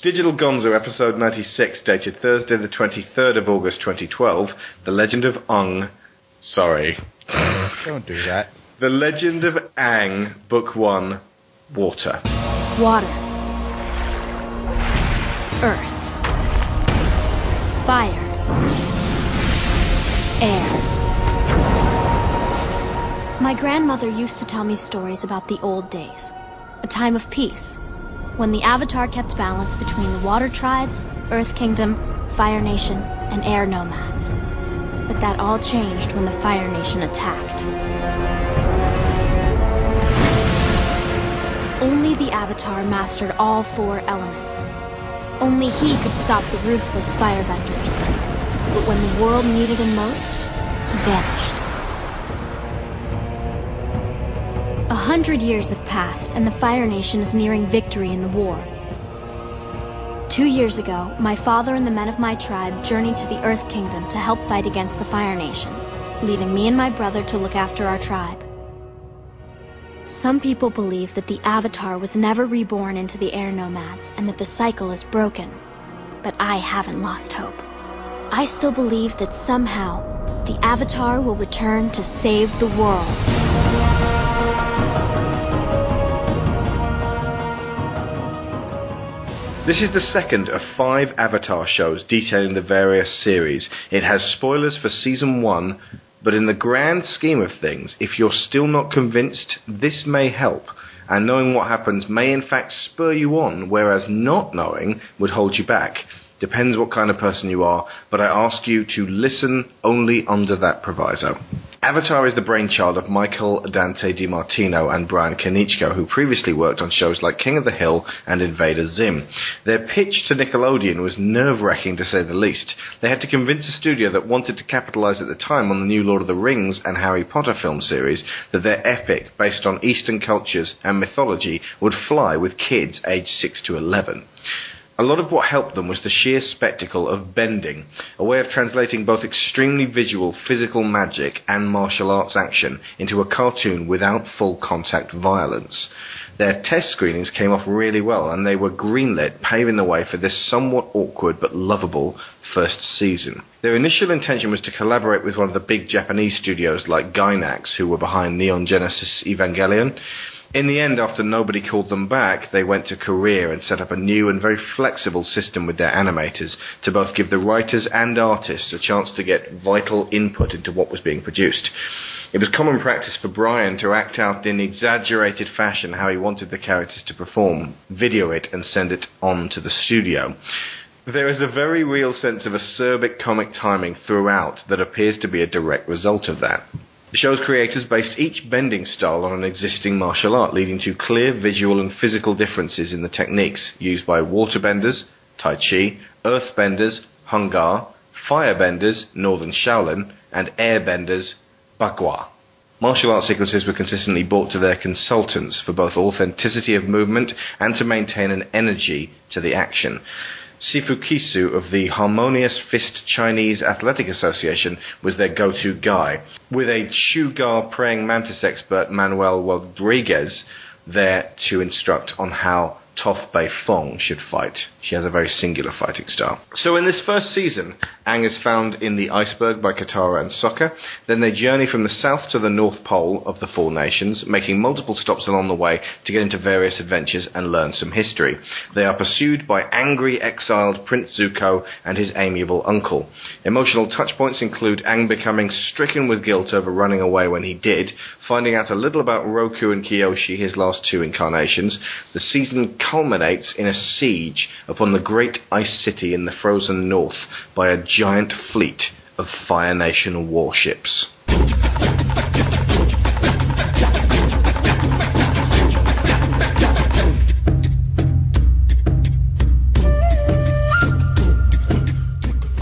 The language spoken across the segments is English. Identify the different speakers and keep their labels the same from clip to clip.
Speaker 1: Digital Gonzo, episode 96, dated Thursday the 23rd of August 2012, The Legend of Ung. Sorry.
Speaker 2: Don't do that.
Speaker 1: The Legend of Aang, Book 1, Water.
Speaker 3: Water. Earth. Fire. Air. My grandmother used to tell me stories about the old days, a time of peace, when the Avatar kept balance between the Water Tribes, Earth Kingdom, Fire Nation, and Air Nomads. But that all changed when the Fire Nation attacked. Only the Avatar mastered all four elements. Only he could stop the ruthless Firebenders. But when the world needed him most, he vanished. 100 years have passed, and the Fire Nation is nearing victory in the war. 2 years ago, my father and the men of my tribe journeyed to the Earth Kingdom to help fight against the Fire Nation, leaving me and my brother to look after our tribe. Some people believe that the Avatar was never reborn into the Air Nomads and that the cycle is broken. But I haven't lost hope. I still believe that somehow the Avatar will return to save the world.
Speaker 1: This is the second of 5 Avatar shows detailing the various series. It has spoilers for Season 1, but in the grand scheme of things, if you're still not convinced, this may help, and knowing what happens may in fact spur you on, whereas not knowing would hold you back. Depends what kind of person you are, but I ask you to listen only under that proviso. Avatar is the brainchild of Michael Dante DiMartino and Brian Kenichko, who previously worked on shows like King of the Hill and Invader Zim. Their pitch to Nickelodeon was nerve-wracking, to say the least. They had to convince a studio that wanted to capitalize at the time on the new Lord of the Rings and Harry Potter film series that their epic, based on Eastern cultures and mythology, would fly with kids aged 6 to 11. A lot of what helped them was the sheer spectacle of bending, a way of translating both extremely visual physical magic and martial arts action into a cartoon without full contact violence. Their test screenings came off really well, and they were greenlit, paving the way for this somewhat awkward but lovable first season. Their initial intention was to collaborate with one of the big Japanese studios like Gainax, who were behind Neon Genesis Evangelion. In the end, after nobody called them back, they went to Korea and set up a new and very flexible system with their animators to both give the writers and artists a chance to get vital input into what was being produced. It was common practice for Brian to act out in exaggerated fashion how he wanted the characters to perform, video it, and send it on to the studio. There is a very real sense of acerbic comic timing throughout that appears to be a direct result of that. The show's creators based each bending style on an existing martial art, leading to clear visual and physical differences in the techniques used by waterbenders, Tai Chi, earthbenders, Hung Gar, firebenders, Northern Shaolin, and airbenders, Bagua. Martial art sequences were consistently brought to their consultants for both authenticity of movement and to maintain an energy to the action. Sifu Kisu of the Harmonious Fist Chinese Athletic Association was their go-to guy, with a Chugar praying mantis expert Manuel Rodriguez there to instruct on how Toph Bei Fong should fight. She has a very singular fighting style. So in this first season, Aang is found in the iceberg by Katara and Sokka. Then they journey from the south to the north pole of the Four Nations, making multiple stops along the way to get into various adventures and learn some history. They are pursued by angry exiled Prince Zuko and his amiable uncle. Emotional touchpoints include Aang becoming stricken with guilt over running away when he did, finding out a little about Roku and Kyoshi, his last 2 incarnations. The season culminates in a siege upon the great ice city in the frozen north by a giant fleet of Fire Nation warships.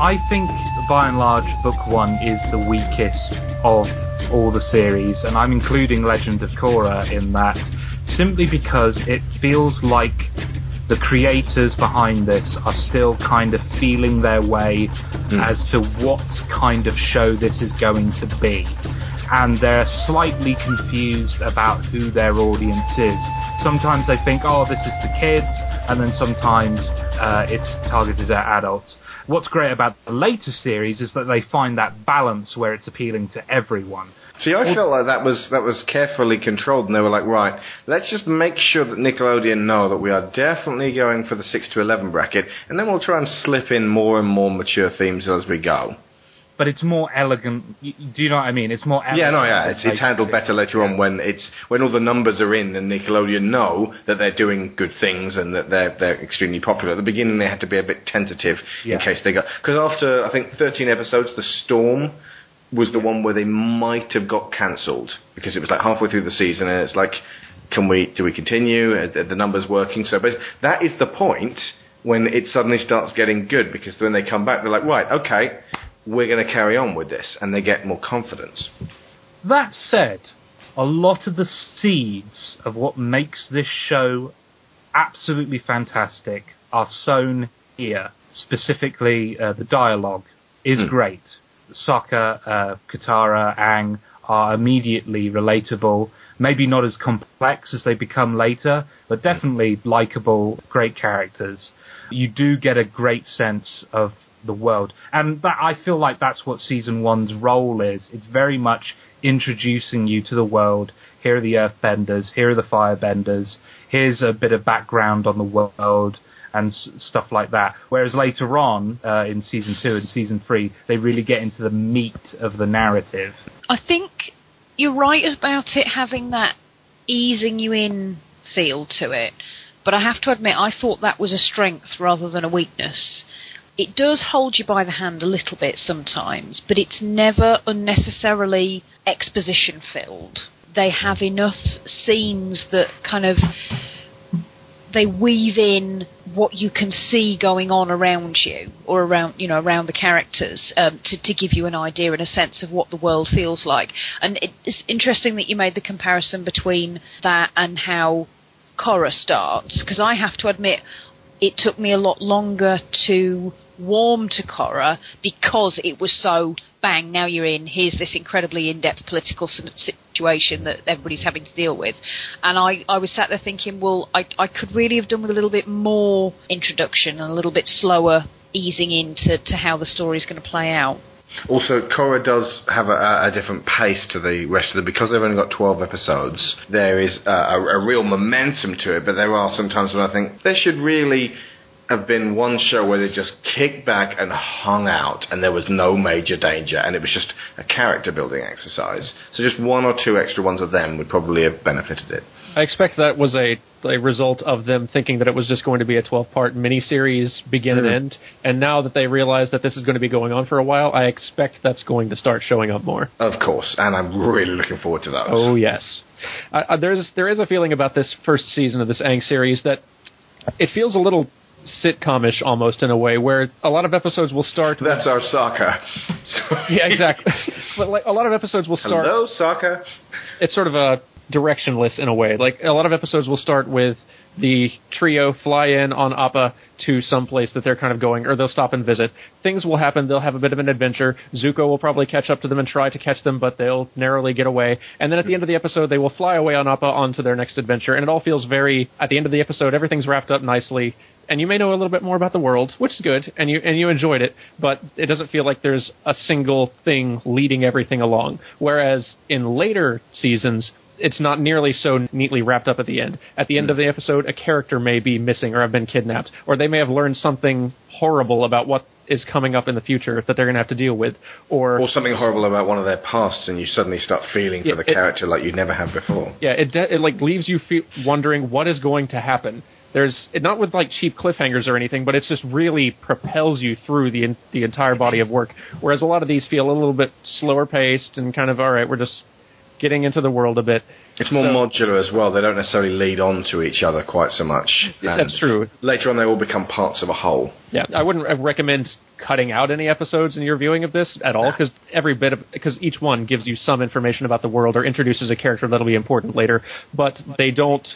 Speaker 2: I think, by and large, Book 1 is the weakest of all the series, and I'm including Legend of Korra in that, simply because it feels like the creators behind this are still kind of feeling their way as to what kind of show this is going to be. and they're slightly confused about who their audience is. Sometimes they think, oh, this is the kids, and then sometimes it's targeted at adults. What's great about the later series is that they find that balance where it's appealing to everyone.
Speaker 1: See, I felt like that was carefully controlled, and they were like, right, let's just make sure that Nickelodeon know that we are definitely going for the 6 to 11 bracket, and then we'll try and slip in more and more mature themes as we go.
Speaker 2: But it's more elegant. Do you know what I mean? It's more elegant.
Speaker 1: It's handled better later on when all the numbers are in and Nickelodeon know that they're doing good things and that they're extremely popular. At the beginning, they had to be a bit tentative in case they got... Because after, I think, 13 episodes, The Storm was the one where they might have got cancelled because it was like halfway through the season and it's like, do we continue? Are the numbers working? So that is the point when it suddenly starts getting good, because when they come back, they're like, right, okay, we're going to carry on with this, and they get more confidence.
Speaker 2: That said, a lot of the seeds of what makes this show absolutely fantastic are sown here. Specifically, the dialogue is great. Sokka, Katara, Aang are immediately relatable. Maybe not as complex as they become later, but definitely likable, great characters. You do get a great sense of the world. And I feel like that's what Season 1's role is. It's very much introducing you to the world. Here are the Earthbenders, here are the Firebenders, here's a bit of background on the world, and stuff like that. Whereas later on, in Season 2 and Season 3, they really get into the meat of the narrative.
Speaker 4: I think you're right about it having that easing you in feel to it, but I have to admit, I thought that was a strength rather than a weakness. It does hold you by the hand a little bit sometimes, but it's never unnecessarily exposition-filled. They have enough scenes that kind of... they weave in what you can see going on around you, or around the characters, to give you an idea and a sense of what the world feels like. And it's interesting that you made the comparison between that and how Korra starts, because I have to admit it took me a lot longer to warm to Korra because it was so bang, now you're in, here's this incredibly in-depth political situation that everybody's having to deal with. And I was sat there thinking, well, I could really have done with a little bit more introduction and a little bit slower easing into how the story's going to play out.
Speaker 1: Also, Korra does have a different pace to the rest of them. Because they've only got 12 episodes, there is a real momentum to it, but there are some times when I think there should really have been one show where they just kicked back and hung out and there was no major danger and it was just a character building exercise. So just one or two extra ones of them would probably have benefited it.
Speaker 5: I expect that was a result of them thinking that it was just going to be a 12-part miniseries, begin and end, and now that they realize that this is going to be going on for a while, I expect that's going to start showing up more.
Speaker 1: Of course, and I'm really looking forward to those.
Speaker 5: Oh, yes. There is a feeling about this first season of this Aang series that it feels a little sitcom-ish almost in a way, where a lot of episodes will start...
Speaker 1: That's our Sokka.
Speaker 5: Yeah, exactly. But like, a lot of episodes will start...
Speaker 1: Hello, Sokka.
Speaker 5: It's sort of a directionless in a way. Like, a lot of episodes will start with the trio fly in on Appa to some place that they're kind of going, or they'll stop and visit. Things will happen, they'll have a bit of an adventure. Zuko will probably catch up to them and try to catch them, but they'll narrowly get away. And then at the end of the episode, they will fly away on Appa onto their next adventure, and it all feels very... At the end of the episode, everything's wrapped up nicely, and you may know a little bit more about the world, which is good, and you enjoyed it, but it doesn't feel like there's a single thing leading everything along. Whereas in later seasons, it's not nearly so neatly wrapped up at the end. At the end of the episode, a character may be missing or have been kidnapped, or they may have learned something horrible about what is coming up in the future that they're going to have to deal with. Or
Speaker 1: something horrible about one of their pasts, and you suddenly start feeling for the character like you never have before.
Speaker 5: Yeah, it like leaves you wondering what is going to happen. There's not with like cheap cliffhangers or anything, but it's just really propels you through the entire body of work. Whereas a lot of these feel a little bit slower paced and kind of, all right, we're just getting into the world a bit.
Speaker 1: It's more modular as well. They don't necessarily lead on to each other quite so much.
Speaker 5: And that's true.
Speaker 1: Later on, they all become parts of a whole.
Speaker 5: Yeah, I wouldn't recommend cutting out any episodes in your viewing of this at all, because each one gives you some information about the world or introduces a character that'll be important later, but they don't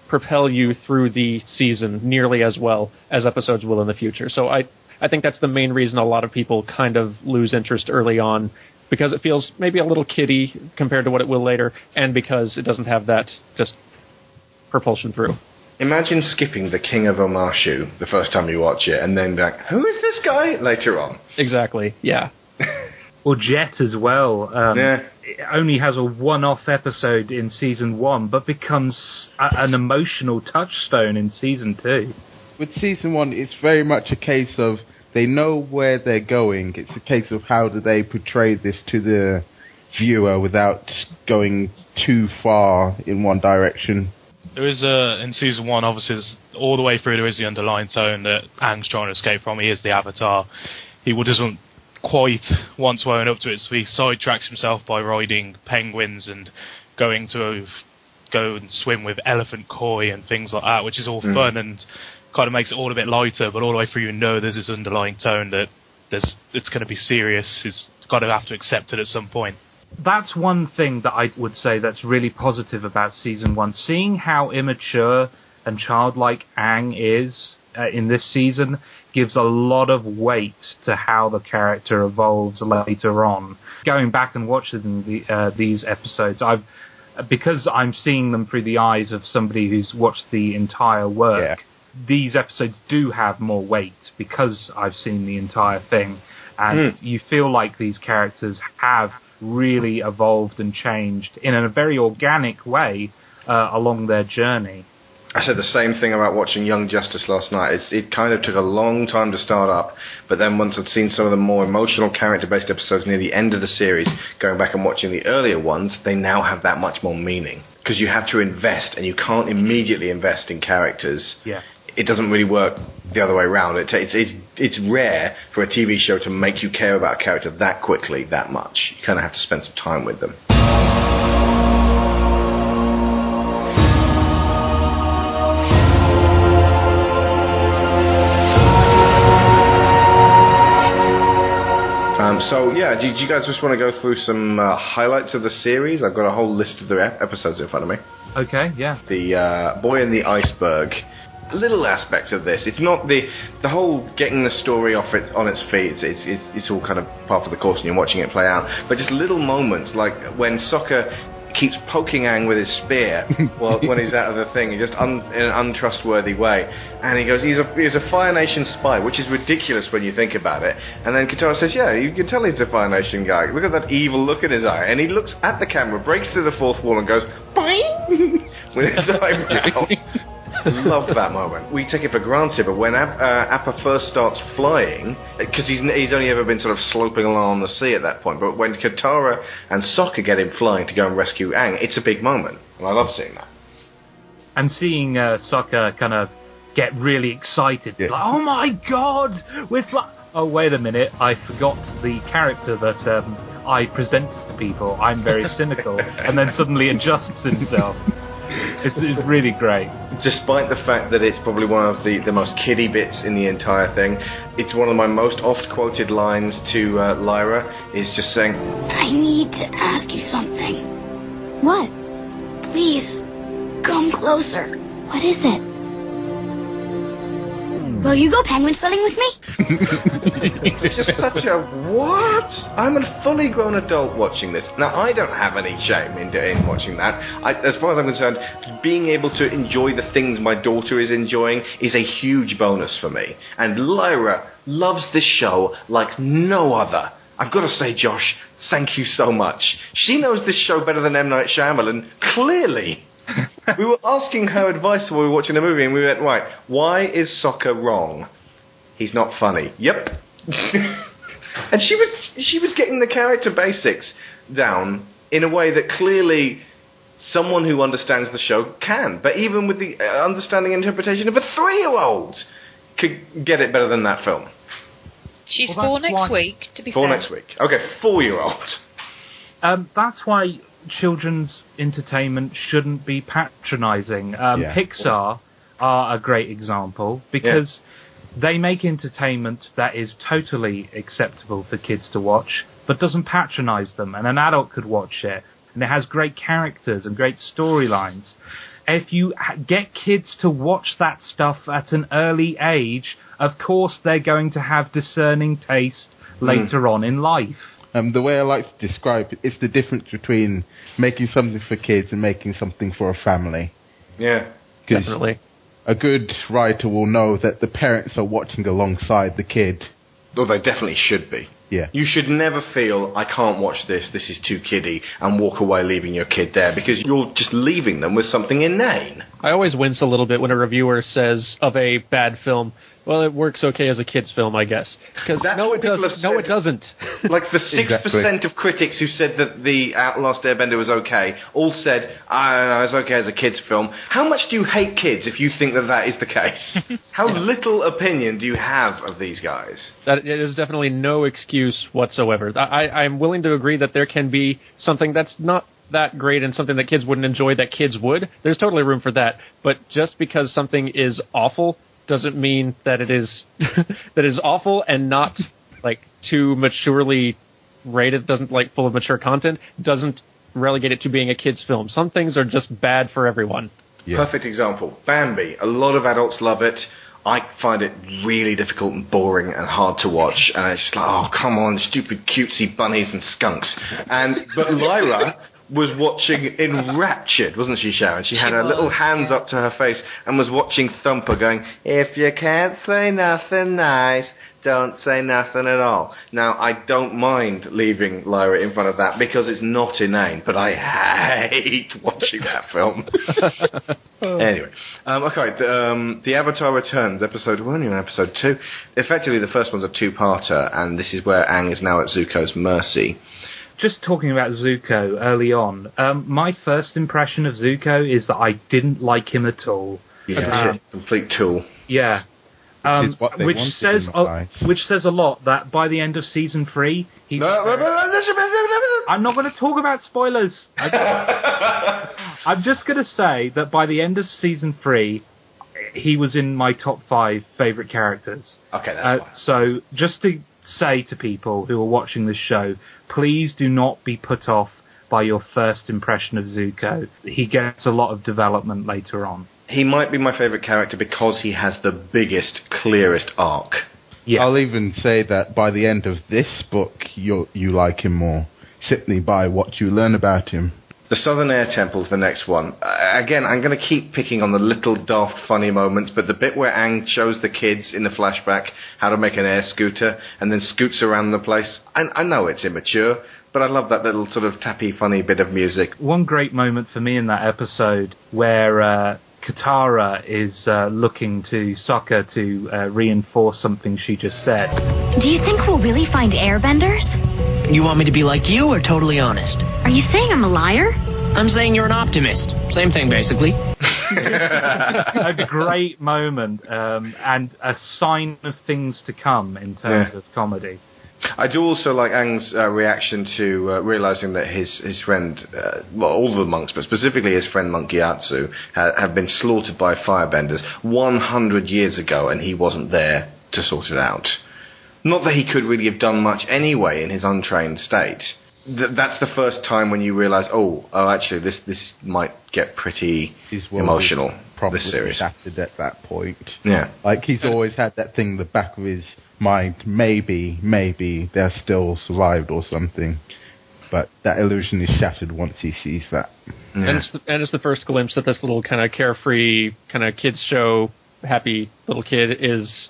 Speaker 5: propel you through the season nearly as well as episodes will in the future. So I think that's the main reason a lot of people kind of lose interest early on because it feels maybe a little kiddie compared to what it will later, and because it doesn't have that just propulsion through.
Speaker 1: Imagine skipping the King of Omashu the first time you watch it, and then like, who is this guy? Later on.
Speaker 5: Exactly, yeah.
Speaker 2: Or Jet as well.
Speaker 1: Yeah.
Speaker 2: It only has a one-off episode in Season 1, but becomes an emotional touchstone in Season 2.
Speaker 6: With Season 1, it's very much a case of they know where they're going. It's a case of how do they portray this to the viewer without going too far in one direction.
Speaker 7: There is in Season 1, obviously, all the way through, there is the underlying tone that Aang's trying to escape from. He is the Avatar. He doesn't quite want to own up to it, so he sidetracks himself by riding penguins and going to go and swim with elephant koi and things like that, which is all fun and kind of makes it all a bit lighter, but all the way through there's this underlying tone that it's going to be serious. He's got to have to accept it at some point.
Speaker 2: That's one thing that I would say that's really positive about Season 1. Seeing how immature and childlike Aang is in this season gives a lot of weight to how the character evolves later on. Going back and watching these episodes, because I'm seeing them through the eyes of somebody who's watched the entire work, these episodes do have more weight because I've seen the entire thing. And you feel like these characters have really evolved and changed in a very organic way along their journey.
Speaker 1: I said the same thing about watching Young Justice last night. It kind of took a long time to start up, but then once I'd seen some of the more emotional character-based episodes near the end of the series, going back and watching the earlier ones, they now have that much more meaning. Because you have to invest, and you can't immediately invest in characters.
Speaker 2: Yeah.
Speaker 1: It doesn't really work the other way around. It's rare for a TV show to make you care about a character that quickly, that much. You kind of have to spend some time with them. So, yeah, do you guys just want to go through some highlights of the series? I've got a whole list of the episodes in front of me.
Speaker 2: Okay, yeah.
Speaker 1: The Boy in the Iceberg. Little aspects of this. It's not the whole getting the story on its feet. It's all kind of part of the course and you're watching it play out. But just little moments, like when Sokka keeps poking Aang with his spear when he's out of the thing, just in an untrustworthy way. And he goes, he's a Fire Nation spy, which is ridiculous when you think about it. And then Katara says, yeah, you can tell he's a Fire Nation guy. Look at that evil look in his eye. And he looks at the camera, breaks through the fourth wall and goes, boing! with his eyebrow. Love that moment. We take it for granted, but when Appa first starts flying, because he's only ever been sort of sloping along the sea at that point, but when Katara and Sokka get him flying to go and rescue Aang, it's a big moment, and I love seeing that.
Speaker 2: And seeing Sokka kind of get really excited, like, oh my god, oh wait a minute, I forgot the character that I present to people. I'm very cynical, and then suddenly adjusts himself. It's really great.
Speaker 1: Despite the fact that it's probably one of the most kiddie bits in the entire thing, it's one of my most oft-quoted lines to Lyra, is just saying,
Speaker 3: I need to ask you something. What? Please, come closer. What is it? Will you go penguin sledding with me?
Speaker 1: It's just such a what? I'm a fully grown adult watching this. Now, I don't have any shame in watching that. As far as I'm concerned, being able to enjoy the things my daughter is enjoying is a huge bonus for me. And Lyra loves this show like no other. I've got to say, Josh, thank you so much. She knows this show better than M. Night Shyamalan, clearly. We were asking her advice while we were watching the movie, and we went, right, why is Sokka wrong? He's not funny. Yep. And she was getting the character basics down in a way that clearly someone who understands the show can. But even with the understanding and interpretation of a 3-year-old could get it better than that film.
Speaker 4: She's 4 next week, to be fair.
Speaker 1: 4 next week. Okay, 4-year-old.
Speaker 2: That's why children's entertainment shouldn't be patronising. Pixar are a great example because they make entertainment that is totally acceptable for kids to watch, but doesn't patronise them, and an adult could watch it, and it has great characters and great storylines. If you get kids to watch that stuff at an early age, of course they're going to have discerning taste later on in life.
Speaker 6: The way I like to describe it, it's the difference between making something for kids and making something for a family.
Speaker 1: Yeah,
Speaker 5: definitely.
Speaker 6: A good writer will know that the parents are watching alongside the kid.
Speaker 1: Well, they definitely should be.
Speaker 6: Yeah.
Speaker 1: You should never feel, I can't watch this is too kiddie, and walk away leaving your kid there, because you're just leaving them with something inane.
Speaker 5: I always wince a little bit when a reviewer says of a bad film, well, it works okay as a kid's film, I guess. Because no, it doesn't.
Speaker 1: Like the 6%
Speaker 6: Exactly.
Speaker 1: of critics who said that the Last Airbender was okay, all said, I don't know, it's okay as a kid's film. How much do you hate kids if you think that is the case? How little opinion do you have of these guys?
Speaker 5: That it is definitely no excuse whatsoever. I'm willing to agree that there can be something that's not that great and something that kids wouldn't enjoy that kids would. There's totally room for that. But just because something is awful doesn't mean that it is that is awful and not like too maturely rated, doesn't like full of mature content, doesn't relegate it to being a kid's film. Some things are just bad for everyone.
Speaker 6: Yeah.
Speaker 1: Perfect example. Bambi. A lot of adults love it. I find it really difficult and boring and hard to watch, and it's like, oh, come on, stupid cutesy bunnies and skunks. But Lyra was watching enraptured, wasn't she, Sharon? She had her little hands up to her face and was watching Thumper going, if you can't say nothing nice, don't say nothing at all. Now, I don't mind leaving Lyra in front of that because it's not inane, but I hate watching that film. Anyway, the Avatar Returns, we're only on episode 2. Effectively, the first one's a two-parter, and this is where Aang is now at Zuko's mercy.
Speaker 2: Just talking about Zuko early on, my first impression of Zuko is that I didn't like him at all.
Speaker 1: He's a complete tool.
Speaker 2: Yeah. Which says a lot that by the end of season 3, he's... I'm not going to talk about spoilers. I'm just going to say that by the end of season 3, he was in my top 5 favourite characters.
Speaker 1: Okay, that's fine.
Speaker 2: So, just to say to people who are watching this show, please do not be put off by your first impression of Zuko. He gets a lot of development later on.
Speaker 1: He might be my favourite character because he has the biggest, clearest arc.
Speaker 2: Yeah.
Speaker 6: I'll even say that by the end of this book, you like him more, simply by what you learn about him.
Speaker 1: The Southern Air Temple's the next one. Again, I'm going to keep picking on the little daft funny moments, but the bit where Aang shows the kids in the flashback how to make an air scooter and then scoots around the place, I know it's immature, but I love that little sort of tappy, funny bit of music.
Speaker 2: One great moment for me in that episode where Katara is looking to Sokka to reinforce something she just said.
Speaker 3: Do you think we'll really find airbenders?
Speaker 8: You want me to be like you or totally honest?
Speaker 3: Are you saying I'm a liar?
Speaker 8: I'm saying you're an optimist. Same thing, basically.
Speaker 2: A great moment and a sign of things to come in terms of comedy.
Speaker 1: I do also like Aang's reaction to realising that his friend, all the monks, but specifically his friend Monk Gyatso, have been slaughtered by firebenders 100 years ago, and he wasn't there to sort it out. Not that he could really have done much anyway in his untrained state. That's the first time when you realise, actually, this might get pretty emotional, this series.
Speaker 6: Adapted at that point.
Speaker 1: Yeah.
Speaker 6: Like, he's always had that thing in the back of his mind, maybe they're still survived or something. But that illusion is shattered once he sees that.
Speaker 1: Yeah.
Speaker 5: And it's the first glimpse that this little kind of carefree, kind of kids show, happy little kid has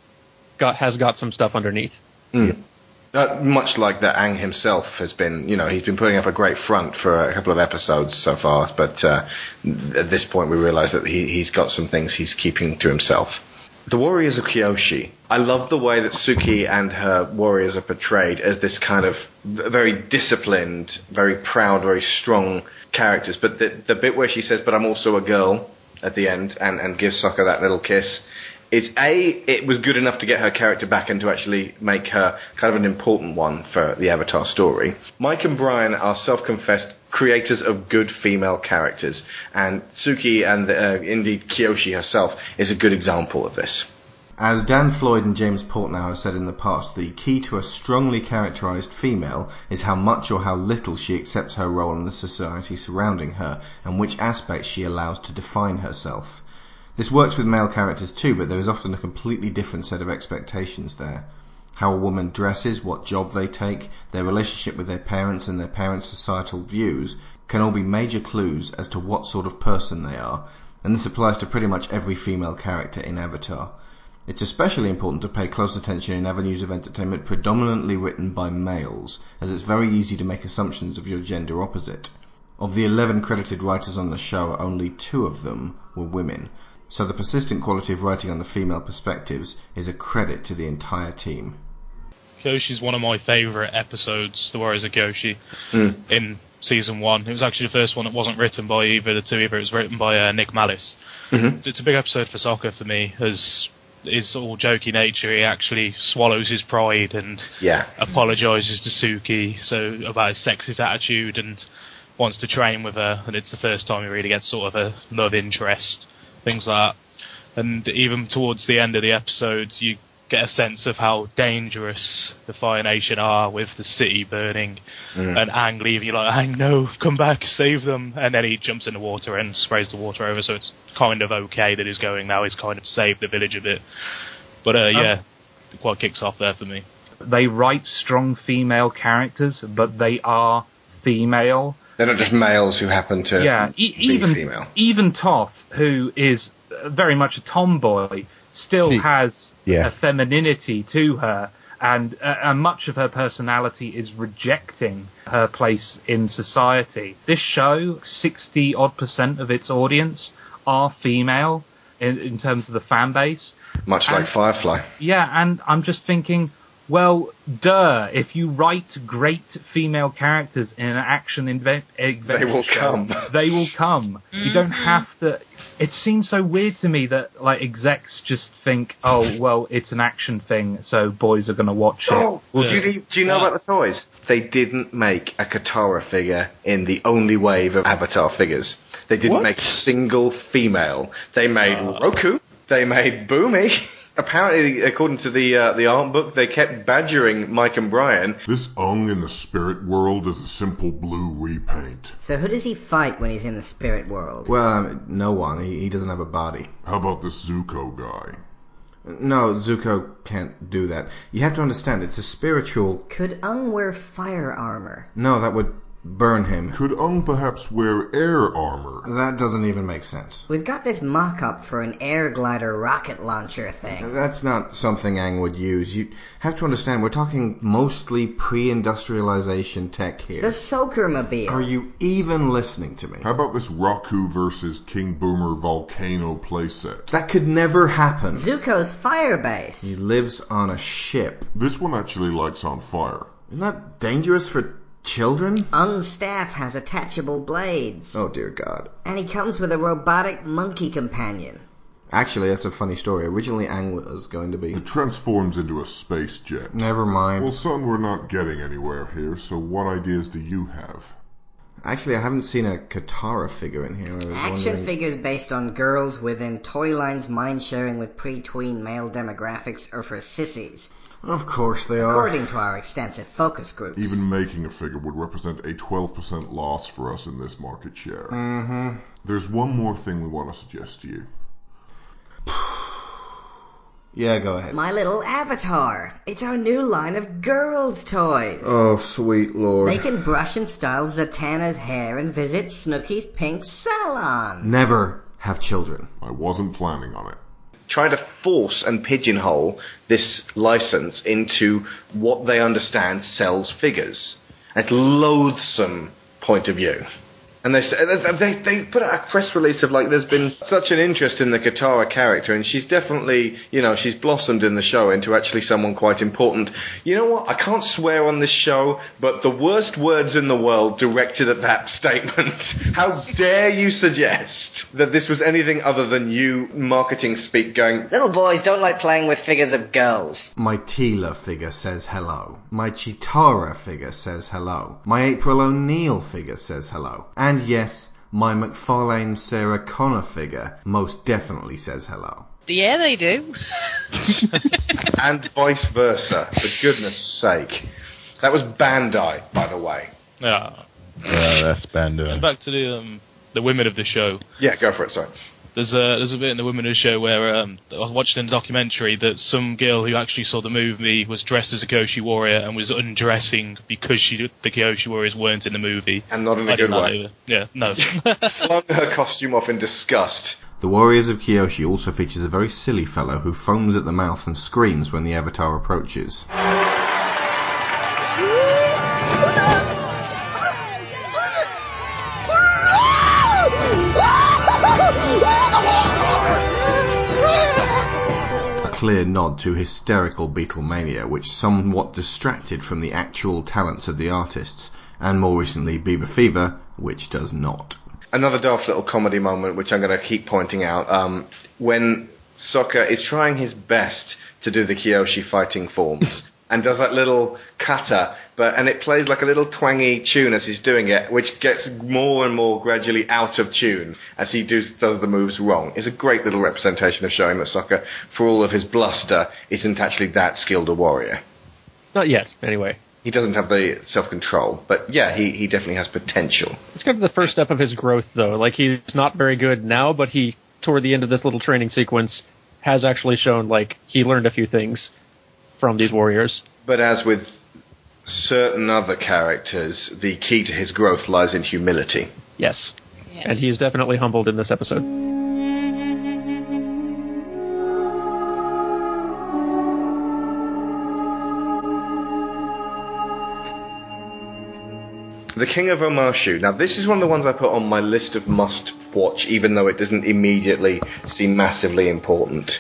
Speaker 5: got some stuff underneath.
Speaker 1: Mm. Much like that Aang himself has been, he's been putting up a great front for a couple of episodes so far, but at this point we realise that he's got some things he's keeping to himself. The warriors of Kyoshi. I love the way that Suki and her warriors are portrayed as this kind of very disciplined, very proud, very strong characters, but the bit where she says, but I'm also a girl, at the end, and gives Sokka that little kiss, it was good enough to get her character back and to actually make her kind of an important one for the Avatar story. Mike and Brian are self-confessed creators of good female characters, and Suki and indeed Kyoshi herself is a good example of this.
Speaker 9: As Dan Floyd and James Portnow have said in the past, the key to a strongly characterised female is how much or how little she accepts her role in the society surrounding her, and which aspects she allows to define herself. This works with male characters too, but there is often a completely different set of expectations there. How a woman dresses, what job they take, their relationship with their parents and their parents' societal views can all be major clues as to what sort of person they are, and this applies to pretty much every female character in Avatar. It's especially important to pay close attention in avenues of entertainment predominantly written by males, as it's very easy to make assumptions of your gender opposite. Of the 11 credited writers on the show, only 2 of them were women, so the persistent quality of writing on the female perspectives is a credit to the entire team.
Speaker 7: Kyoshi's one of my favourite episodes, The Warriors of Kyoshi, in Season 1. It was actually the first one that wasn't written by either of the two, either it was written by Nick Malice. It's a big episode for Sokka for me, as his all jokey nature, he actually swallows his pride and apologises to Suki about his sexist attitude and wants to train with her, and it's the first time he really gets sort of a love interest, things like that. And even towards the end of the episode, you get a sense of how dangerous the Fire Nation are with the city burning and Aang leaving. You're like, Aang, no, come back, save them. And then he jumps in the water and sprays the water over, so it's kind of okay that he's going now. He's kind of saved the village a bit. But it quite kicks off there for me.
Speaker 2: They write strong female characters, but they are female.
Speaker 1: They're not just males who happen to be female. Even
Speaker 2: Toph, who is very much a tomboy, still has a femininity to her, and much of her personality is rejecting her place in society. This show, 60-odd% of its audience are female in terms of the fan base.
Speaker 1: Much like Firefly.
Speaker 2: Yeah, and I'm just thinking, well, duh, if you write great female characters in an action adventure
Speaker 1: they will come.
Speaker 2: They will come. You don't have to... It seems so weird to me that like execs just think, oh, well, it's an action thing, so boys are going to watch it.
Speaker 1: Oh, well, do you know about the toys? They didn't make a Katara figure in the only wave of Avatar figures. They didn't make a single female. They made Roku. They made Boomy. Apparently, according to the art book, they kept badgering Mike and Brian.
Speaker 10: This Ung in the spirit world is a simple blue repaint.
Speaker 11: So who does he fight when he's in the spirit world?
Speaker 9: Well, no one. He doesn't have a body.
Speaker 10: How about this Zuko guy?
Speaker 9: No, Zuko can't do that. You have to understand, it's a spiritual...
Speaker 11: Could Ung wear fire armor?
Speaker 9: No, that would burn him.
Speaker 10: Could Ung perhaps wear air armor?
Speaker 9: That doesn't even make sense.
Speaker 11: We've got this mock-up for an air glider rocket launcher thing.
Speaker 9: That's not something Aang would use. You have to understand, we're talking mostly pre-industrialization tech here.
Speaker 11: The Soaker-mobile.
Speaker 9: Are you even listening to me?
Speaker 10: How about this Raku versus King Boomer volcano playset?
Speaker 9: That could never happen.
Speaker 11: Zuko's fire base.
Speaker 9: He lives on a ship.
Speaker 10: This one actually lights on fire.
Speaker 9: Isn't that dangerous for children?
Speaker 11: Ung's staff has attachable blades.
Speaker 9: Oh, dear God.
Speaker 11: And he comes with a robotic monkey companion.
Speaker 9: Actually, that's a funny story. Originally, Aang was going to be...
Speaker 10: It transforms into a space jet.
Speaker 9: Never mind.
Speaker 10: Well, son, we're not getting anywhere here, so what ideas do you have?
Speaker 9: Actually, I haven't seen a Katara figure in here.
Speaker 11: Action figures based on girls within Toyline's mind-sharing with pre-tween male demographics are for sissies.
Speaker 9: Of course they are.
Speaker 11: According to our extensive focus groups.
Speaker 10: Even making a figure would represent a 12% loss for us in this market share.
Speaker 9: Mm-hmm.
Speaker 10: There's one more thing we want to suggest to you.
Speaker 9: Yeah, go ahead.
Speaker 11: My Little Avatar. It's our new line of girls' toys.
Speaker 9: Oh, sweet lord.
Speaker 11: They can brush and style Zatanna's hair and visit Snooki's pink salon.
Speaker 9: Never have children.
Speaker 10: I wasn't planning on it.
Speaker 1: Try to force and pigeonhole this license into what they understand sells figures. It's a loathsome point of view. And they put out a press release of like, there's been such an interest in the Katara character, and she's definitely, she's blossomed in the show into actually someone quite important. You know what? I can't swear on this show, but the worst words in the world directed at that statement. How dare you suggest that this was anything other than you marketing speak going,
Speaker 11: little boys don't like playing with figures of girls.
Speaker 9: My Tila figure says hello. My Chitara figure says hello. My April O'Neil figure says hello. And yes, my McFarlane Sarah Connor figure most definitely says hello.
Speaker 4: Yeah, they do.
Speaker 1: And vice versa, for goodness sake. That was Bandai, by the way.
Speaker 6: Yeah, that's Bandai.
Speaker 7: And back to the women of the show.
Speaker 1: Yeah, go for it, sorry.
Speaker 7: There's a bit in the Women of the Show where I was watching a documentary that some girl who actually saw the movie was dressed as a Kyoshi warrior and was undressing because the Kyoshi warriors weren't in the movie.
Speaker 1: And not in a good way.
Speaker 7: Yeah, no.
Speaker 1: Flung her costume off in disgust.
Speaker 9: The Warriors of Kyoshi also features a very silly fellow who foams at the mouth and screams when the Avatar approaches. Clear nod to hysterical Beatlemania, which somewhat distracted from the actual talents of the artists, and more recently Bieber Fever, which does not.
Speaker 1: Another daft little comedy moment, which I'm going to keep pointing out, when Sokka is trying his best to do the Kyoshi fighting forms, and does that little kata, and it plays like a little twangy tune as he's doing it, which gets more and more gradually out of tune as he does the moves wrong. It's a great little representation of showing that Sokka, for all of his bluster, isn't actually that skilled a warrior.
Speaker 5: Not yet, anyway.
Speaker 1: He doesn't have the self-control, but yeah, he definitely has potential.
Speaker 5: It's kind of the first step of his growth, though. Like, he's not very good now, but he, toward the end of this little training sequence, has actually shown, like, he learned a few things from these warriors.
Speaker 1: But as with certain other characters, the key to his growth lies in humility.
Speaker 5: Yes. And he is definitely humbled in this episode.
Speaker 1: The King of Omashu. Now, this is one of the ones I put on my list of must-watch, even though it doesn't immediately seem massively important.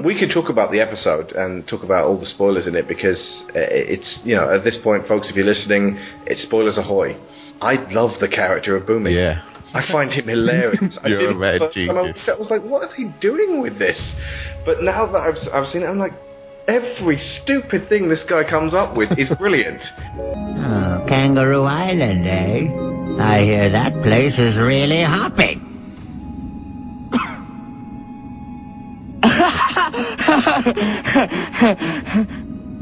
Speaker 1: We could talk about the episode and talk about all the spoilers in it, because it's, at this point, folks, if you're listening, it's spoilers ahoy. I love the character of Bumi.
Speaker 6: Yeah.
Speaker 1: I find him hilarious.
Speaker 6: You're a mad genius.
Speaker 1: I was like, what are they doing with this? But now that I've seen it, I'm like, every stupid thing this guy comes up with is brilliant.
Speaker 12: Oh, Kangaroo Island, eh? I hear that place is really hopping.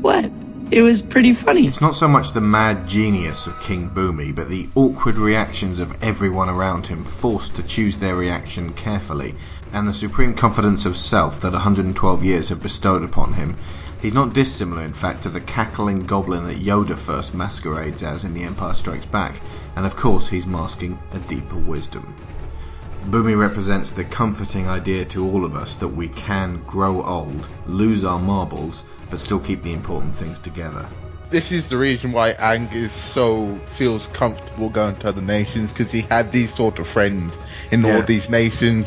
Speaker 13: What? It was pretty funny.
Speaker 9: It's not so much the mad genius of King Bumi, but the awkward reactions of everyone around him, forced to choose their reaction carefully, and the supreme confidence of self that 112 years have bestowed upon him. He's not dissimilar, in fact, to the cackling goblin that Yoda first masquerades as in The Empire Strikes Back, and of course he's masking a deeper wisdom. Bumi represents the comforting idea to all of us that we can grow old, lose our marbles, but still keep the important things together.
Speaker 6: This is the reason why Aang feels comfortable going to other nations, because he had these sort of friends in all these nations,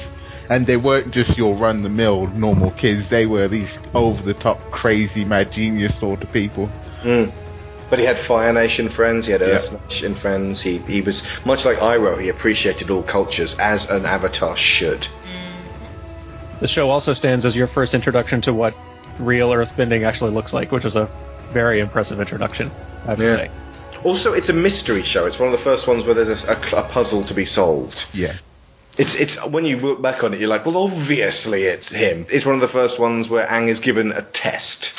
Speaker 6: and they weren't just your run-the-mill normal kids, they were these over-the-top crazy mad genius sort of people.
Speaker 1: But he had Fire Nation friends, he had Earth Nation friends, he was, much like Iroh, he appreciated all cultures, as an Avatar should.
Speaker 5: The show also stands as your first introduction to what real earthbending actually looks like, which is a very impressive introduction, I have to say.
Speaker 1: Also, it's a mystery show. It's one of the first ones where there's a puzzle to be solved.
Speaker 6: Yeah.
Speaker 1: It's when you look back on it, you're like, well, obviously it's him. It's one of the first ones where Aang is given a test.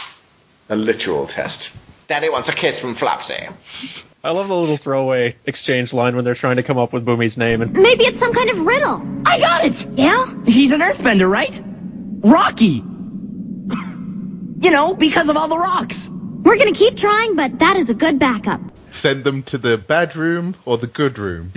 Speaker 1: A literal test. Daddy wants a kiss from Flopsy.
Speaker 5: I love the little throwaway exchange line when they're trying to come up with Bumi's name. And
Speaker 3: maybe it's some kind of riddle.
Speaker 13: I got it!
Speaker 3: Yeah?
Speaker 13: He's an earthbender, right? Rocky! Because of all the rocks.
Speaker 3: We're gonna keep trying, but that is a good backup.
Speaker 6: Send them to the bad room or the good room.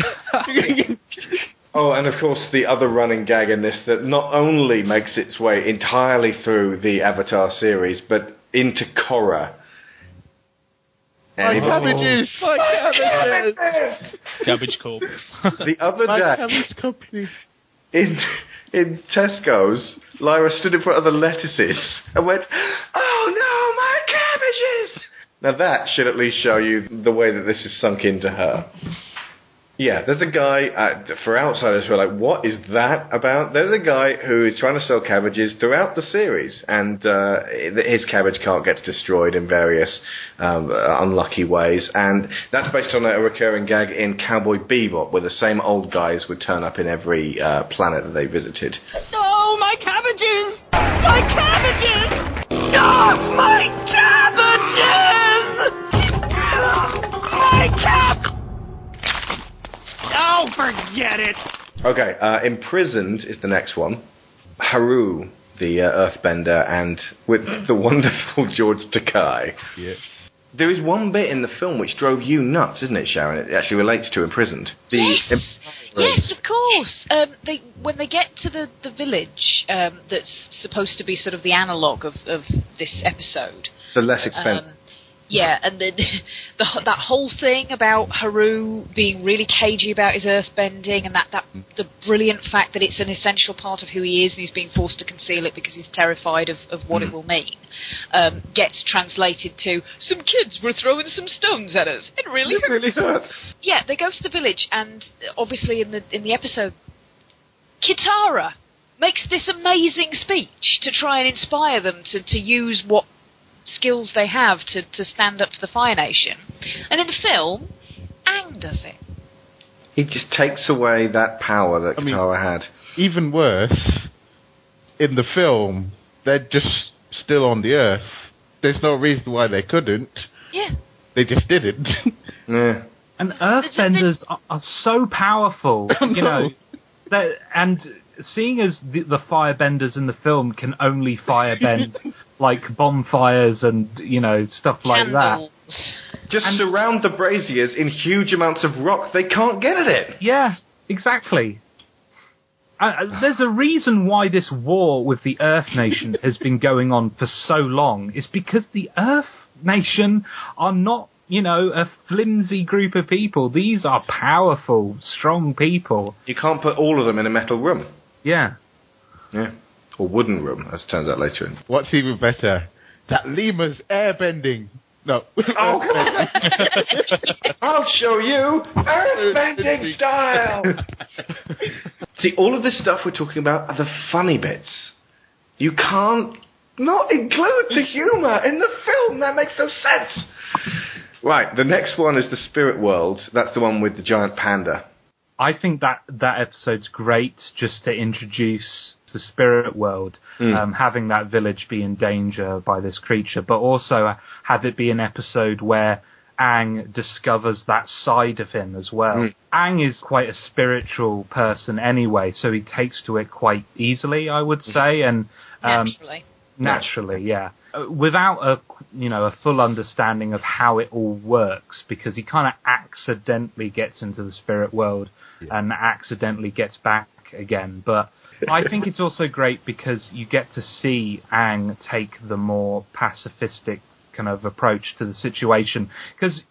Speaker 1: Oh, and of course the other running gag in this that not only makes its way entirely through the Avatar series, but into Korra.
Speaker 6: My cabbages! My cabbages!
Speaker 7: Cabbage Corp.
Speaker 1: The other
Speaker 6: My
Speaker 1: day,
Speaker 6: cabbage company.
Speaker 1: in Tesco's, Lyra stood in front of the lettuces and went, "Oh no, my cabbages!" Now that should at least show you the way that this is sunk into her. Yeah, there's a guy, for outsiders who are like, what is that about? There's a guy who is trying to sell cabbages throughout the series, and his cabbage cart gets destroyed in various unlucky ways, and that's based on a recurring gag in Cowboy Bebop, where the same old guys would turn up in every planet that they visited.
Speaker 13: Oh, my cabbages! My cabbages! Oh, my cabbages! My cabbages! Oh, forget it!
Speaker 1: Okay, Imprisoned is the next one. Haru, the Earthbender, and with the wonderful George Takei.
Speaker 6: Yeah.
Speaker 1: There is one bit in the film which drove you nuts, isn't it, Sharon? It actually relates to Imprisoned.
Speaker 4: Yes, of course. When they get to the village that's supposed to be sort of the analogue of this episode.
Speaker 1: The less expensive.
Speaker 4: Yeah, and then that whole thing about Haru being really cagey about his earthbending, and the brilliant fact that it's an essential part of who he is, and he's being forced to conceal it because he's terrified of what it will mean, gets translated to, some kids were throwing some stones at us. It really hurt. Yeah, they go to the village, and obviously in the episode, Kitara makes this amazing speech to try and inspire them to use what skills they have to stand up to the Fire Nation. And in the film, Aang does it.
Speaker 1: He just takes away that power that Katara had.
Speaker 6: Even worse, in the film, they're just still on the Earth. There's no reason why they couldn't.
Speaker 4: Yeah.
Speaker 6: They just didn't.
Speaker 1: Yeah.
Speaker 2: And Earthbenders are so powerful, you know, and seeing as the firebenders in the film can only firebend like bonfires and, you know, stuff like
Speaker 4: Candles.
Speaker 2: that.
Speaker 1: Just surround the braziers in huge amounts of rock. They can't get at it.
Speaker 2: Yeah, exactly. There's a reason why this war with the Earth Nation has been going on for so long. It's because the Earth Nation are not, you know, a flimsy group of people. These are powerful, strong people.
Speaker 1: You can't put all of them in a metal room.
Speaker 2: Yeah.
Speaker 1: Yeah. Or wooden room, as it turns out later in.
Speaker 6: What's even better? That lemur's airbending. No.
Speaker 1: Oh, come on. I'll show you earthbending style. See, all of this stuff we're talking about are the funny bits. You can't not include the humour in the film. That makes no sense. Right, the next one is the Spirit World. That's the one with the giant panda.
Speaker 2: I think that episode's great just to introduce the spirit world, having that village be in danger by this creature, but also have it be an episode where Aang discovers that side of him as well. Aang is quite a spiritual person anyway, so he takes to it quite easily, I would say, and naturally, yeah. Without a full understanding of how it all works, because he kind of accidentally gets into the spirit world and accidentally gets back again. But I think it's also great because you get to see Aang take the more pacifistic kind of approach to the situation, because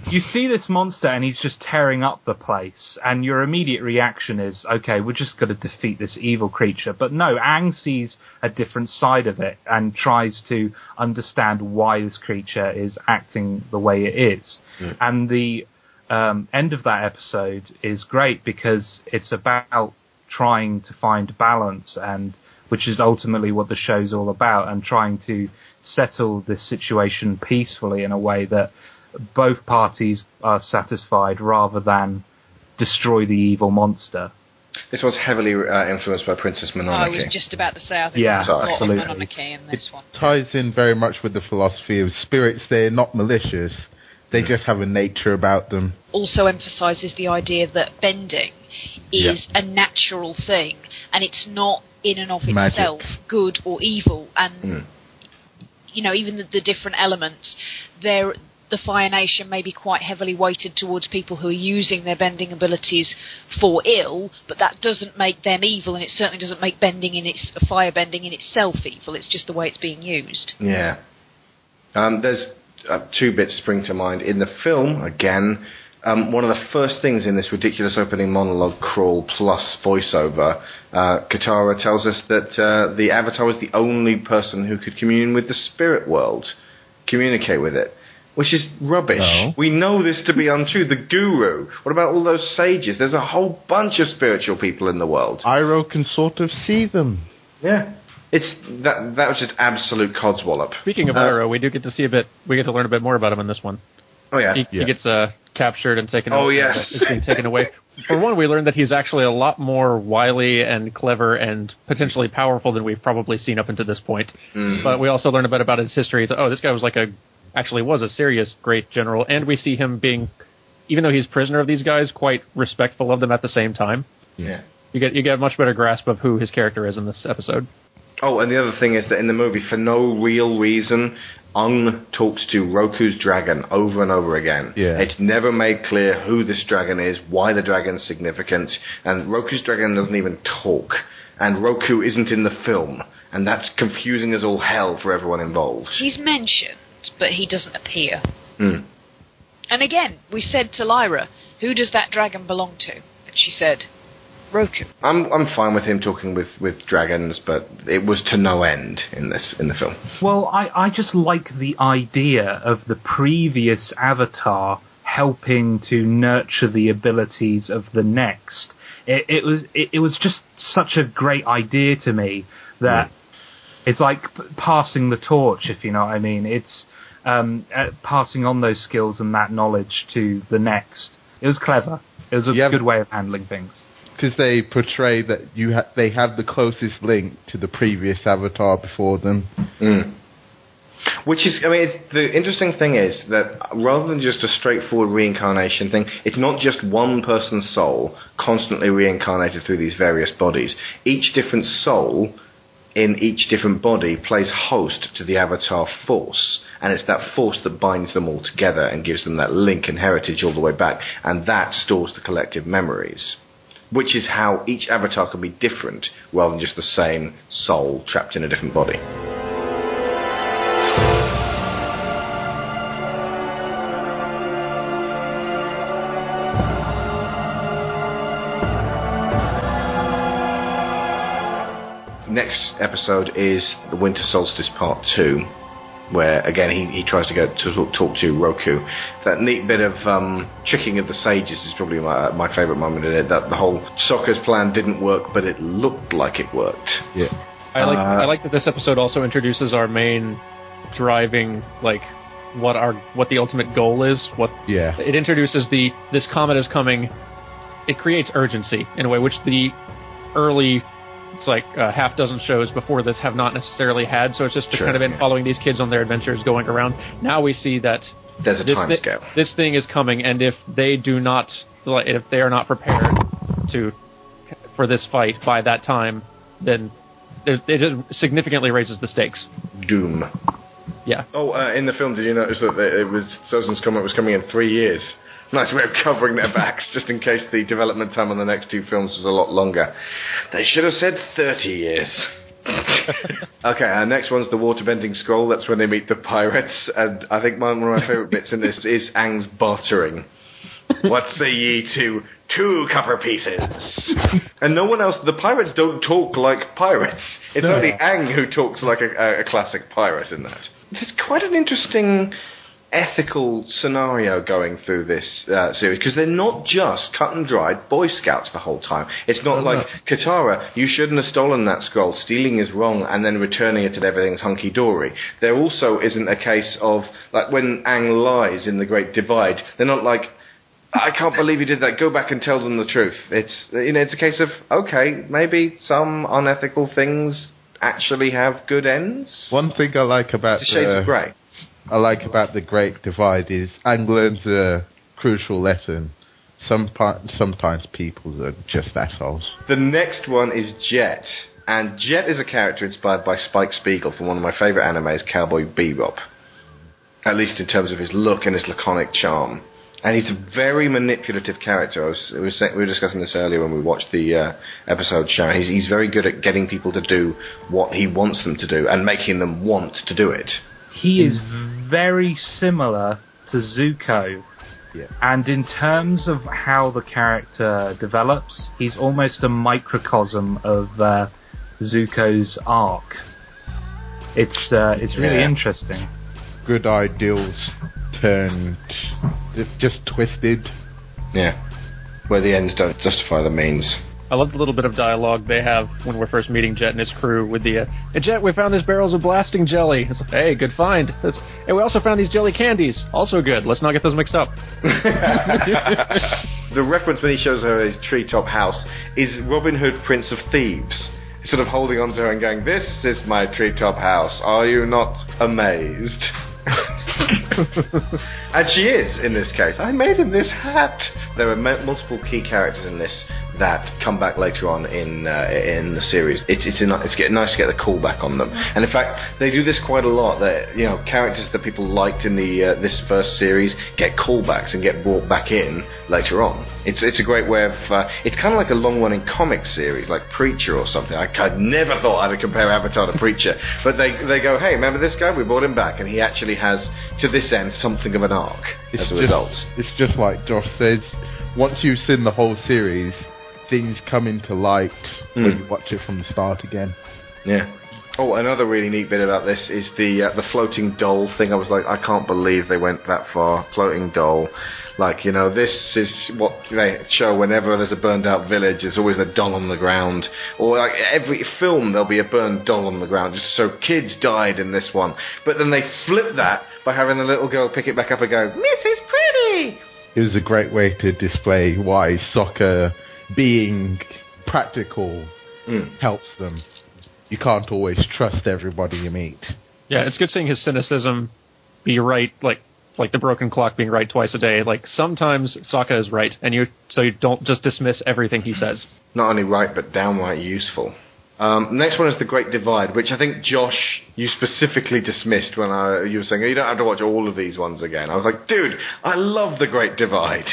Speaker 2: you see this monster and he's just tearing up the place, and your immediate reaction is, okay, we're just going to defeat this evil creature. But no, Aang sees a different side of it and tries to understand why this creature is acting the way it is. And the end of that episode is great because it's about trying to find balance, and which is ultimately what the show's all about, and trying to settle this situation peacefully in a way that both parties are satisfied rather than destroy the evil monster.
Speaker 1: This one's heavily influenced by Princess Mononoke.
Speaker 4: I was just about to say, I think there's a lot of Mononoke in this one.
Speaker 6: It ties in very much with the philosophy of spirits. They're not malicious. They just have a nature about them.
Speaker 4: Also emphasises the idea that bending is a natural thing, and it's not in and of itself good or evil. And, you know, even the different elements, the Fire Nation may be quite heavily weighted towards people who are using their bending abilities for ill, but that doesn't make them evil, and it certainly doesn't make firebending in itself evil. It's just the way it's being used.
Speaker 1: Yeah. There's two bits spring to mind. In the film, again, one of the first things in this ridiculous opening monologue crawl plus voiceover, Katara tells us that the Avatar was the only person who could commune with the spirit world, communicate with it. Which is rubbish. No. We know this to be untrue. The guru. What about all those sages? There's a whole bunch of spiritual people in the world.
Speaker 6: Iroh can sort of see them.
Speaker 1: Yeah. That was just absolute codswallop.
Speaker 5: Speaking of Iroh, we do get to see we get to learn a bit more about him in this one.
Speaker 1: Oh, yeah.
Speaker 5: He gets captured and taken away.
Speaker 1: Oh, yes.
Speaker 5: Is being taken away. For one, we learned that he's actually a lot more wily and clever and potentially powerful than we've probably seen up until this point. But we also learned a bit about his history. This guy was actually was a serious great general, and we see him being, even though he's prisoner of these guys, quite respectful of them at the same time.
Speaker 1: Yeah.
Speaker 5: You get a much better grasp of who his character is in this episode.
Speaker 1: Oh, and the other thing is that in the movie, for no real reason, Ung talks to Roku's dragon over and over again.
Speaker 6: Yeah.
Speaker 1: It's never made clear who this dragon is, why the dragon's significant, and Roku's dragon doesn't even talk. And Roku isn't in the film, and that's confusing as all hell for everyone involved.
Speaker 4: He's mentioned, but he doesn't appear.
Speaker 1: Mm.
Speaker 4: And again, we said to Lyra, who does that dragon belong to? And she said, Roku.
Speaker 1: I'm fine with him talking with dragons, but it was to no end in the film.
Speaker 2: Well, I just like the idea of the previous Avatar helping to nurture the abilities of the next. It was just such a great idea to me that it's like passing the torch, if you know what I mean. It's passing on those skills and that knowledge to the next. It was clever. It was a good way of handling things.
Speaker 6: Because they portray that they have the closest link to the previous Avatar before them.
Speaker 1: Mm. Which is, I mean, the interesting thing is that rather than just a straightforward reincarnation thing, it's not just one person's soul constantly reincarnated through these various bodies. Each different soul in each different body plays host to the Avatar force, and it's that force that binds them all together and gives them that link and heritage all the way back, and that stores the collective memories. Which is how each Avatar can be different, rather than just the same soul trapped in a different body. Next episode is the Winter Solstice Part 2, where again he tries to go to talk to Roku. That neat bit of tricking of the sages is probably my favourite moment in it. That the whole Sokka's plan didn't work, but it looked like it worked.
Speaker 6: Yeah,
Speaker 5: I like that this episode also introduces our main driving, like what the ultimate goal is. It introduces this comet is coming. It creates urgency in a way which the early. It's like half dozen shows before this have not necessarily had, so it's just kind of been following these kids on their adventures going around. Now we see that
Speaker 1: there's a time scale. This
Speaker 5: thing is coming, and if they are not prepared for this fight by that time, then it just significantly raises the stakes.
Speaker 1: Doom.
Speaker 5: Yeah.
Speaker 1: Oh, in the film, did you notice that Sozin's comet was coming in 3 years? Nice way of covering their backs, just in case the development time on the next two films was a lot longer. They should have said 30 years. Okay, our next one's the Waterbending Scroll. That's when they meet the pirates, and I think one of my favourite bits in this is Aang's bartering. What say ye to 2 copper pieces? And no one else, the pirates don't talk like pirates. It's only Aang who talks like a classic pirate in that. It's quite an interesting ethical scenario going through this series, because they're not just cut and dried Boy Scouts the whole time. It's not like, Katara, you shouldn't have stolen that scroll, stealing is wrong, and then returning it and everything's hunky-dory. There also isn't a case of, like when Aang lies in The Great Divide, they're not like, I can't believe you did that, go back and tell them the truth. It's a case of, okay, maybe some unethical things actually have good ends.
Speaker 6: One thing I like about
Speaker 1: Shades of Grey.
Speaker 6: I like about The Great Divide is Aang learns a crucial lesson. Sometimes people are just assholes.
Speaker 1: The next one is Jet. And Jet is a character inspired by Spike Spiegel from one of my favourite animes, Cowboy Bebop. At least in terms of his look and his laconic charm. And he's a very manipulative character. We were discussing this earlier when we watched the episode, Sharon. He's very good at getting people to do what he wants them to do and making them want to do it.
Speaker 2: He is very similar to Zuko.
Speaker 6: Yeah.
Speaker 2: And in terms of how the character develops, he's almost a microcosm of Zuko's arc. It's really interesting.
Speaker 6: Good ideals turned just twisted.
Speaker 1: Yeah. Where the ends don't justify the means.
Speaker 5: I love the little bit of dialogue they have when we're first meeting Jet and his crew with the, hey Jet, we found these barrels of blasting jelly. It's like, hey, good find. Hey, we also found these jelly candies. Also good. Let's not get those mixed up.
Speaker 1: The reference when he shows her his treetop house is Robin Hood, Prince of Thieves. He's sort of holding on to her and going, this is my treetop house. Are you not amazed? And she is, in this case. I made him this hat. There are multiple key characters in this that come back later on in the series. It's nice to get the callback on them, and in fact they do this quite a lot. That characters that people liked in the this first series get callbacks and get brought back in later on. It's a great way of it's kind of like a long running comic series like Preacher or something. I never thought I would compare Avatar to Preacher, but they go, hey, remember this guy? We brought him back, and he actually has to this end something of an arc as a result.
Speaker 6: It's just like Josh says. Once you've seen the whole series, things come into light when you watch it from the start again.
Speaker 1: Yeah. Oh, another really neat bit about this is the floating doll thing. I was like, I can't believe they went that far. Floating doll. Like, this is what they show whenever there's a burned out village. There's always a doll on the ground. Or like every film, there'll be a burned doll on the ground. Just so kids died in this one. But then they flip that by having the little girl pick it back up and go, Mrs. Pretty!
Speaker 6: It was a great way to display why soccer, being practical, helps them. You can't always trust everybody you meet.
Speaker 5: Yeah, it's good seeing his cynicism be right, like the broken clock being right twice a day. Like, sometimes Sokka is right, and you don't just dismiss everything he says.
Speaker 1: Not only right, but downright useful. Next one is The Great Divide, which I think, Josh, you specifically dismissed when you were saying, you don't have to watch all of these ones again. I was like, dude, I love The Great Divide.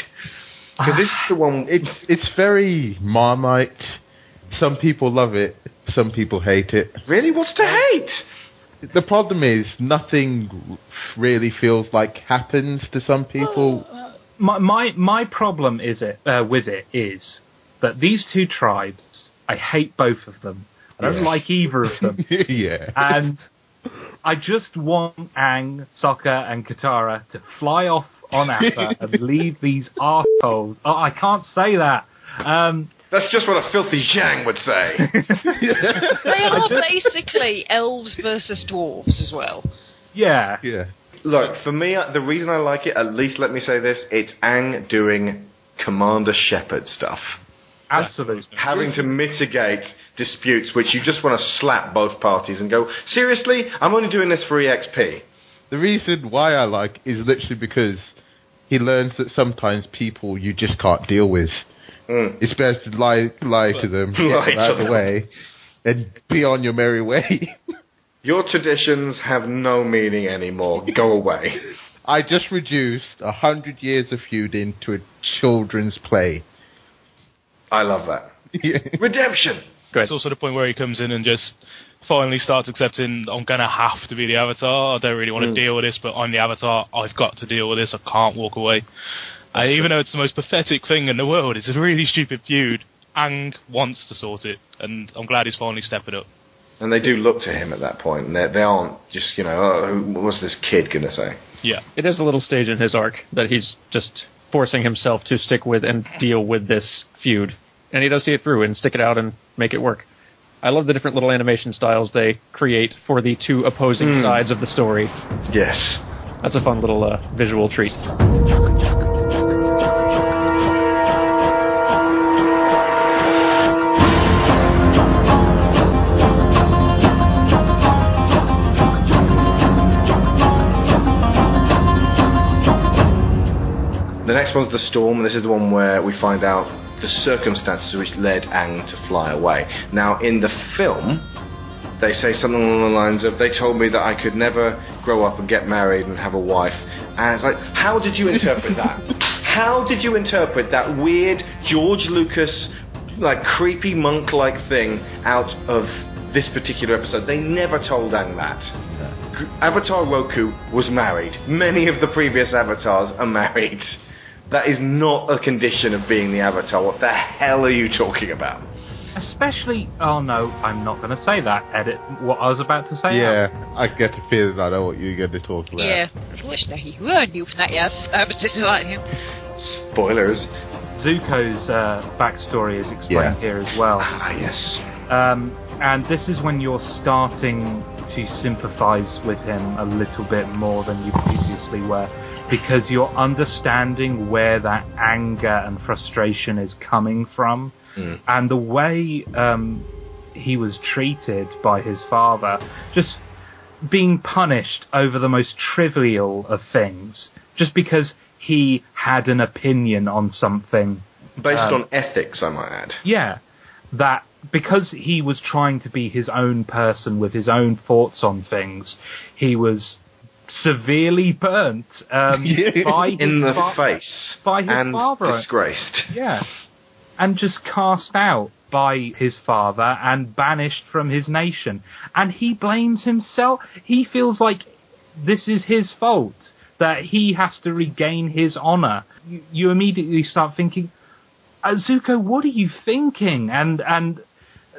Speaker 1: Because this is the one...
Speaker 6: It's very Marmite. Some people love it, some people hate it.
Speaker 1: Really? What's to hate?
Speaker 6: The problem is, nothing really feels like happens to some people.
Speaker 2: My problem with it is that these two tribes, I hate both of them. I don't like either of them.
Speaker 6: Yeah.
Speaker 2: And I just want Aang, Sokka, and Katara to fly off on Appa and leave these arseholes. Oh, I can't say that.
Speaker 1: That's just what a filthy Zhang would say.
Speaker 4: They are basically elves versus dwarves as well.
Speaker 2: Yeah.
Speaker 6: Yeah.
Speaker 1: Look, for me, the reason I like it, at least let me say this, it's Aang doing Commander Shepard stuff.
Speaker 2: Absolutely.
Speaker 1: Having to mitigate disputes which you just want to slap both parties and go, seriously? I'm only doing this for EXP.
Speaker 6: The reason why I like is literally because he learns that sometimes people you just can't deal with. It's better to lie to them, get them out of the way, and be on your merry way.
Speaker 1: Your traditions have no meaning anymore. Go away.
Speaker 6: I just reduced 100 years of feuding to a children's play.
Speaker 1: I love that. Redemption!
Speaker 7: It's also the point where he comes in and just finally starts accepting, I'm going to have to be the Avatar. I don't really want to deal with this, but I'm the Avatar. I've got to deal with this. I can't walk away. Even though it's the most pathetic thing in the world, it's a really stupid feud. Aang wants to sort it, and I'm glad he's finally stepping up.
Speaker 1: And they do look to him at that point, and they aren't just, what's this kid going to say?
Speaker 5: Yeah. It is a little stage in his arc that he's just forcing himself to stick with and deal with this feud. And he does see it through and stick it out and make it work. I love the different little animation styles they create for the two opposing sides of the story.
Speaker 1: Yes.
Speaker 5: That's a fun little visual treat.
Speaker 1: The next one's The Storm, and this is the one where we find out the circumstances which led Aang to fly away. Now, in the film, they say something along the lines of, they told me that I could never grow up and get married and have a wife. And it's like, how did you interpret that? How did you interpret that weird George Lucas, creepy monk-like thing out of this particular episode? They never told Aang that. Avatar Roku was married. Many of the previous avatars are married. That is not a condition of being the Avatar. What the hell are you talking about?
Speaker 2: Especially... Oh, no, I'm not going to say that. Edit what I was about to say.
Speaker 6: Yeah, I get the feeling I know what you're going to talk about.
Speaker 4: Yeah, unfortunately, you were new for that, yes. I was just like him.
Speaker 1: Spoilers.
Speaker 2: Zuko's backstory is explained here as well.
Speaker 1: Ah, yes.
Speaker 2: And this is when you're starting to sympathise with him a little bit more than you previously were, because you're understanding where that anger and frustration is coming from, and the way he was treated by his father, just being punished over the most trivial of things, just because he had an opinion on something
Speaker 1: Based on ethics, I might add.
Speaker 2: Yeah, that because he was trying to be his own person with his own thoughts on things, he was severely burnt by
Speaker 1: in the face
Speaker 2: by his
Speaker 1: and
Speaker 2: father.
Speaker 1: Disgraced.
Speaker 2: Yeah, and just cast out by his father and banished from his nation. And he blames himself. He feels like this is his fault, that he has to regain his honor. You immediately start thinking, Zuko, what are you thinking? And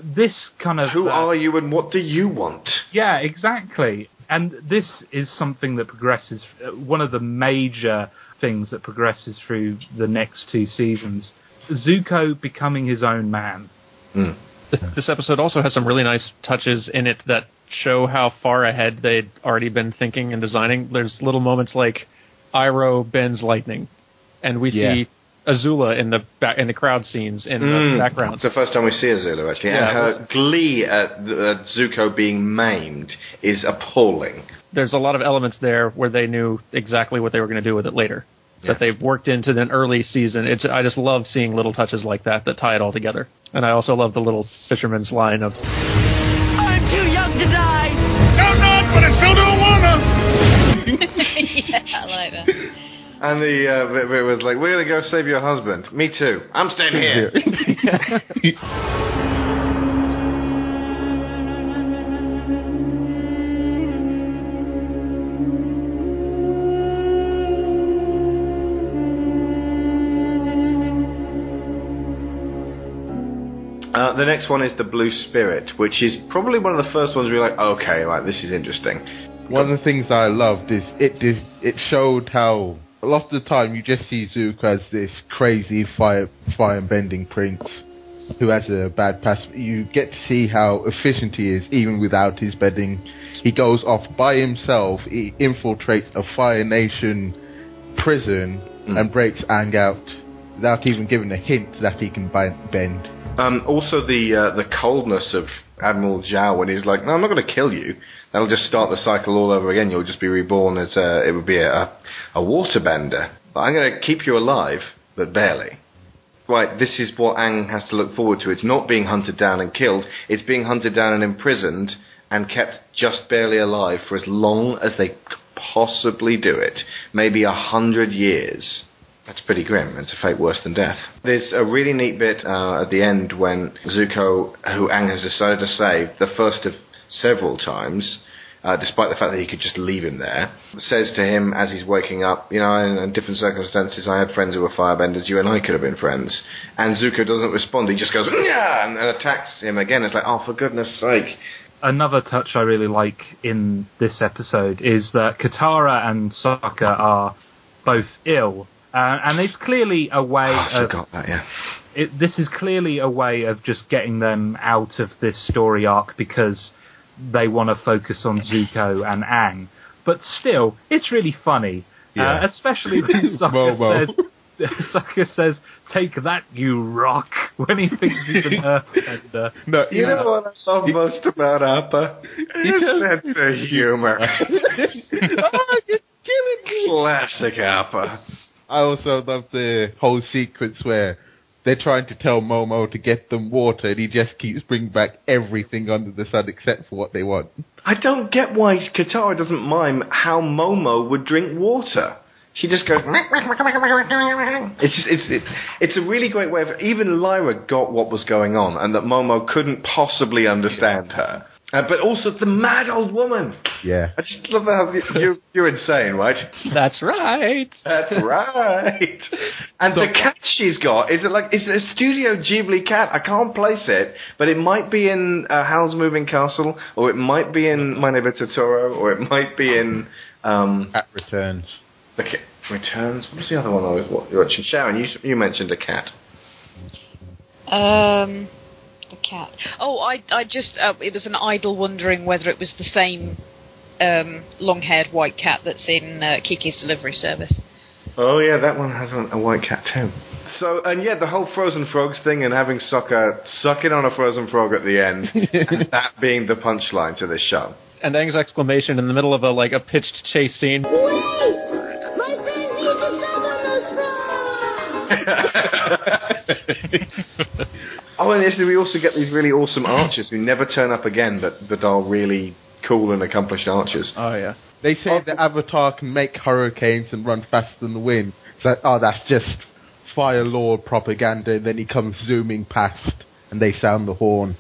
Speaker 2: this kind of...
Speaker 1: Who are you and what do you want?
Speaker 2: Yeah, exactly. And this is something that progresses, one of the major things that progresses through the next 2 seasons. Zuko becoming his own man.
Speaker 1: Mm.
Speaker 5: This episode also has some really nice touches in it that show how far ahead they'd already been thinking and designing. There's little moments like Iroh bends lightning, and we see Azula in the crowd scenes in the background.
Speaker 1: It's the first time we see Azula, actually.
Speaker 5: Yeah,
Speaker 1: and her glee at Zuko being maimed is appalling.
Speaker 5: There's a lot of elements there where they knew exactly what they were going to do with it later. That they've worked into an early season. I just love seeing little touches like that tie it all together. And I also love the little fisherman's line of,
Speaker 13: I'm too young to die!
Speaker 10: I'm not, but I still don't wanna!
Speaker 4: Yeah, I like that.
Speaker 1: And it was like, we're going to go save your husband. Me too. I'm staying here. The next one is the Blue Spirit, which is probably one of the first ones where you're like, okay, like this is interesting.
Speaker 6: One of the things I loved is it showed how a lot of the time you just see Zuko as this crazy fire-bending prince who has a bad past. You get to see how efficient he is even without his bending. He goes off by himself, he infiltrates a Fire Nation prison and breaks Aang out without even giving a hint that he can bend.
Speaker 1: Also, the coldness of Admiral Zhao when he's like, no, I'm not going to kill you. That'll just start the cycle all over again. You'll just be reborn as it would be a waterbender. But I'm going to keep you alive, but barely. Right, this is what Aang has to look forward to. It's not being hunted down and killed. It's being hunted down and imprisoned and kept just barely alive for as long as they could possibly do it. Maybe 100 years. That's pretty grim. It's a fate worse than death. There's a really neat bit at the end when Zuko, who Aang has decided to save, the first of several times, despite the fact that he could just leave him there, says to him as he's waking up, you know, in different circumstances, I had friends who were firebenders, you and I could have been friends. And Zuko doesn't respond. He just goes, yeah, and attacks him again. It's like, oh, for goodness sake.
Speaker 2: Another touch I really like in this episode is that Katara and Sokka are both ill. And it's clearly a way
Speaker 1: I forgot that, yeah.
Speaker 2: This is clearly a way of just getting them out of this story arc because they want to focus on Zuko and Aang. But still, it's really funny. Yeah. Especially when Sokka says, take that, you rock, when he thinks he's an earthbender.
Speaker 1: No, you know what I love most about Appa? His sense of humour.
Speaker 6: Oh, you're killing me.
Speaker 1: Classic Appa.
Speaker 6: I also love the whole sequence where they're trying to tell Momo to get them water, and he just keeps bringing back everything under the sun except for what they want.
Speaker 1: I don't get why Katara doesn't mime how Momo would drink water. She just goes... It's a really great way of... Even Lyra got what was going on, and that Momo couldn't possibly understand her. But also the mad old woman.
Speaker 6: Yeah.
Speaker 1: I just love how you're insane, right?
Speaker 5: That's right.
Speaker 1: That's right. And the cat she's got, is it a Studio Ghibli cat? I can't place it, but it might be in Howl's Moving Castle, or it might be in My Neighbor Totoro, or it might be in...
Speaker 6: Cat Returns.
Speaker 1: Okay, Returns? What was the other one I was watching? Sharon, you mentioned a cat.
Speaker 4: The cat. Oh, I just... it was an idle wondering whether it was the same long-haired white cat that's in Kiki's Delivery Service.
Speaker 1: Oh, yeah, that one has a white cat, too. So, and yeah, the whole frozen frogs thing and having Sokka sucking on a frozen frog at the end, and that being the punchline to this show.
Speaker 5: And Aang's exclamation in the middle of a pitched chase scene.
Speaker 13: Wait! My friends need to suck on those frogs!
Speaker 1: Oh, and yes, we also get these really awesome archers who never turn up again, but are really cool and accomplished archers.
Speaker 5: Oh, yeah.
Speaker 6: They say the Avatar can make hurricanes and run faster than the wind. It's like, oh, that's just Fire Lord propaganda, and then he comes zooming past, and they sound the horn.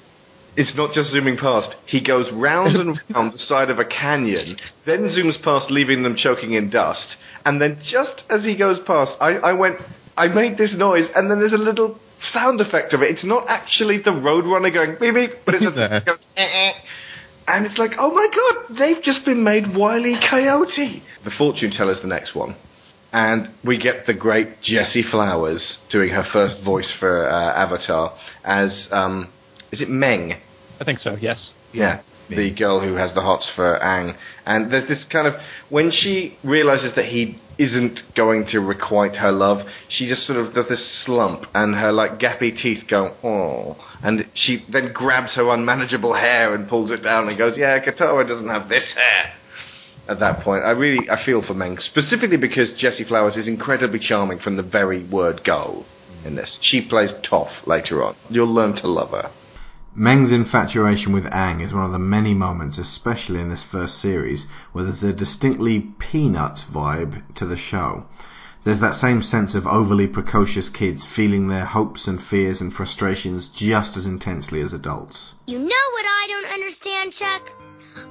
Speaker 1: It's not just zooming past. He goes round and round the side of a canyon, then zooms past, leaving them choking in dust, and then just as he goes past, I made this noise, and then there's a little sound effect of it. It's not actually the Roadrunner going beep beep, but it's goes, and it's like, oh my god, they've just been made Wile E. Coyote. The fortune teller's the next one. And we get the great Jessie Flowers doing her first voice for Avatar as, is it Meng?
Speaker 5: I think so, yes.
Speaker 1: Yeah, the girl who has the hots for Aang. And there's this kind of, when she realizes that he isn't going to requite her love, she just sort of does this slump, and her like gappy teeth go, oh. And she then grabs her unmanageable hair and pulls it down and goes, yeah, Katara doesn't have this hair. At that point, I feel for Meng, specifically because Jessie Flowers is incredibly charming from the very word go in this. She plays Toph later on. You'll learn to love her.
Speaker 9: Meng's infatuation with Aang is one of the many moments, especially in this first series, where there's a distinctly Peanuts vibe to the show. There's that same sense of overly precocious kids feeling their hopes and fears and frustrations just as intensely as adults.
Speaker 14: You know what I don't understand, Chuck?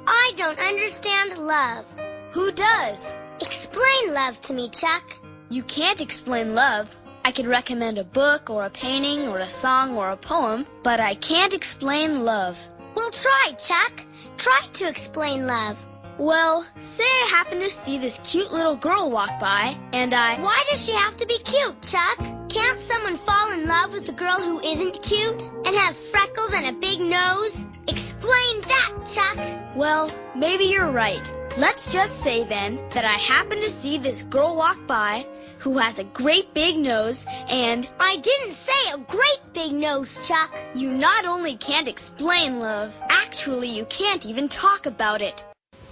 Speaker 14: I don't understand love.
Speaker 3: Who does?
Speaker 14: Explain love to me, Chuck.
Speaker 3: You can't explain love. I could recommend a book or a painting or a song or a poem, but I can't explain love.
Speaker 14: Well, try, Chuck. Try to explain love.
Speaker 3: Well, say I happen to see this cute little girl walk by, and
Speaker 14: Why does she have to be cute, Chuck? Can't someone fall in love with a girl who isn't cute and has freckles and a big nose? Explain that, Chuck.
Speaker 3: Well, maybe you're right. Let's just say, then, that I happen to see this girl walk by who has a great big nose, and
Speaker 14: I didn't say a great big nose, Chuck.
Speaker 3: You not only can't explain love, actually you can't even talk about it.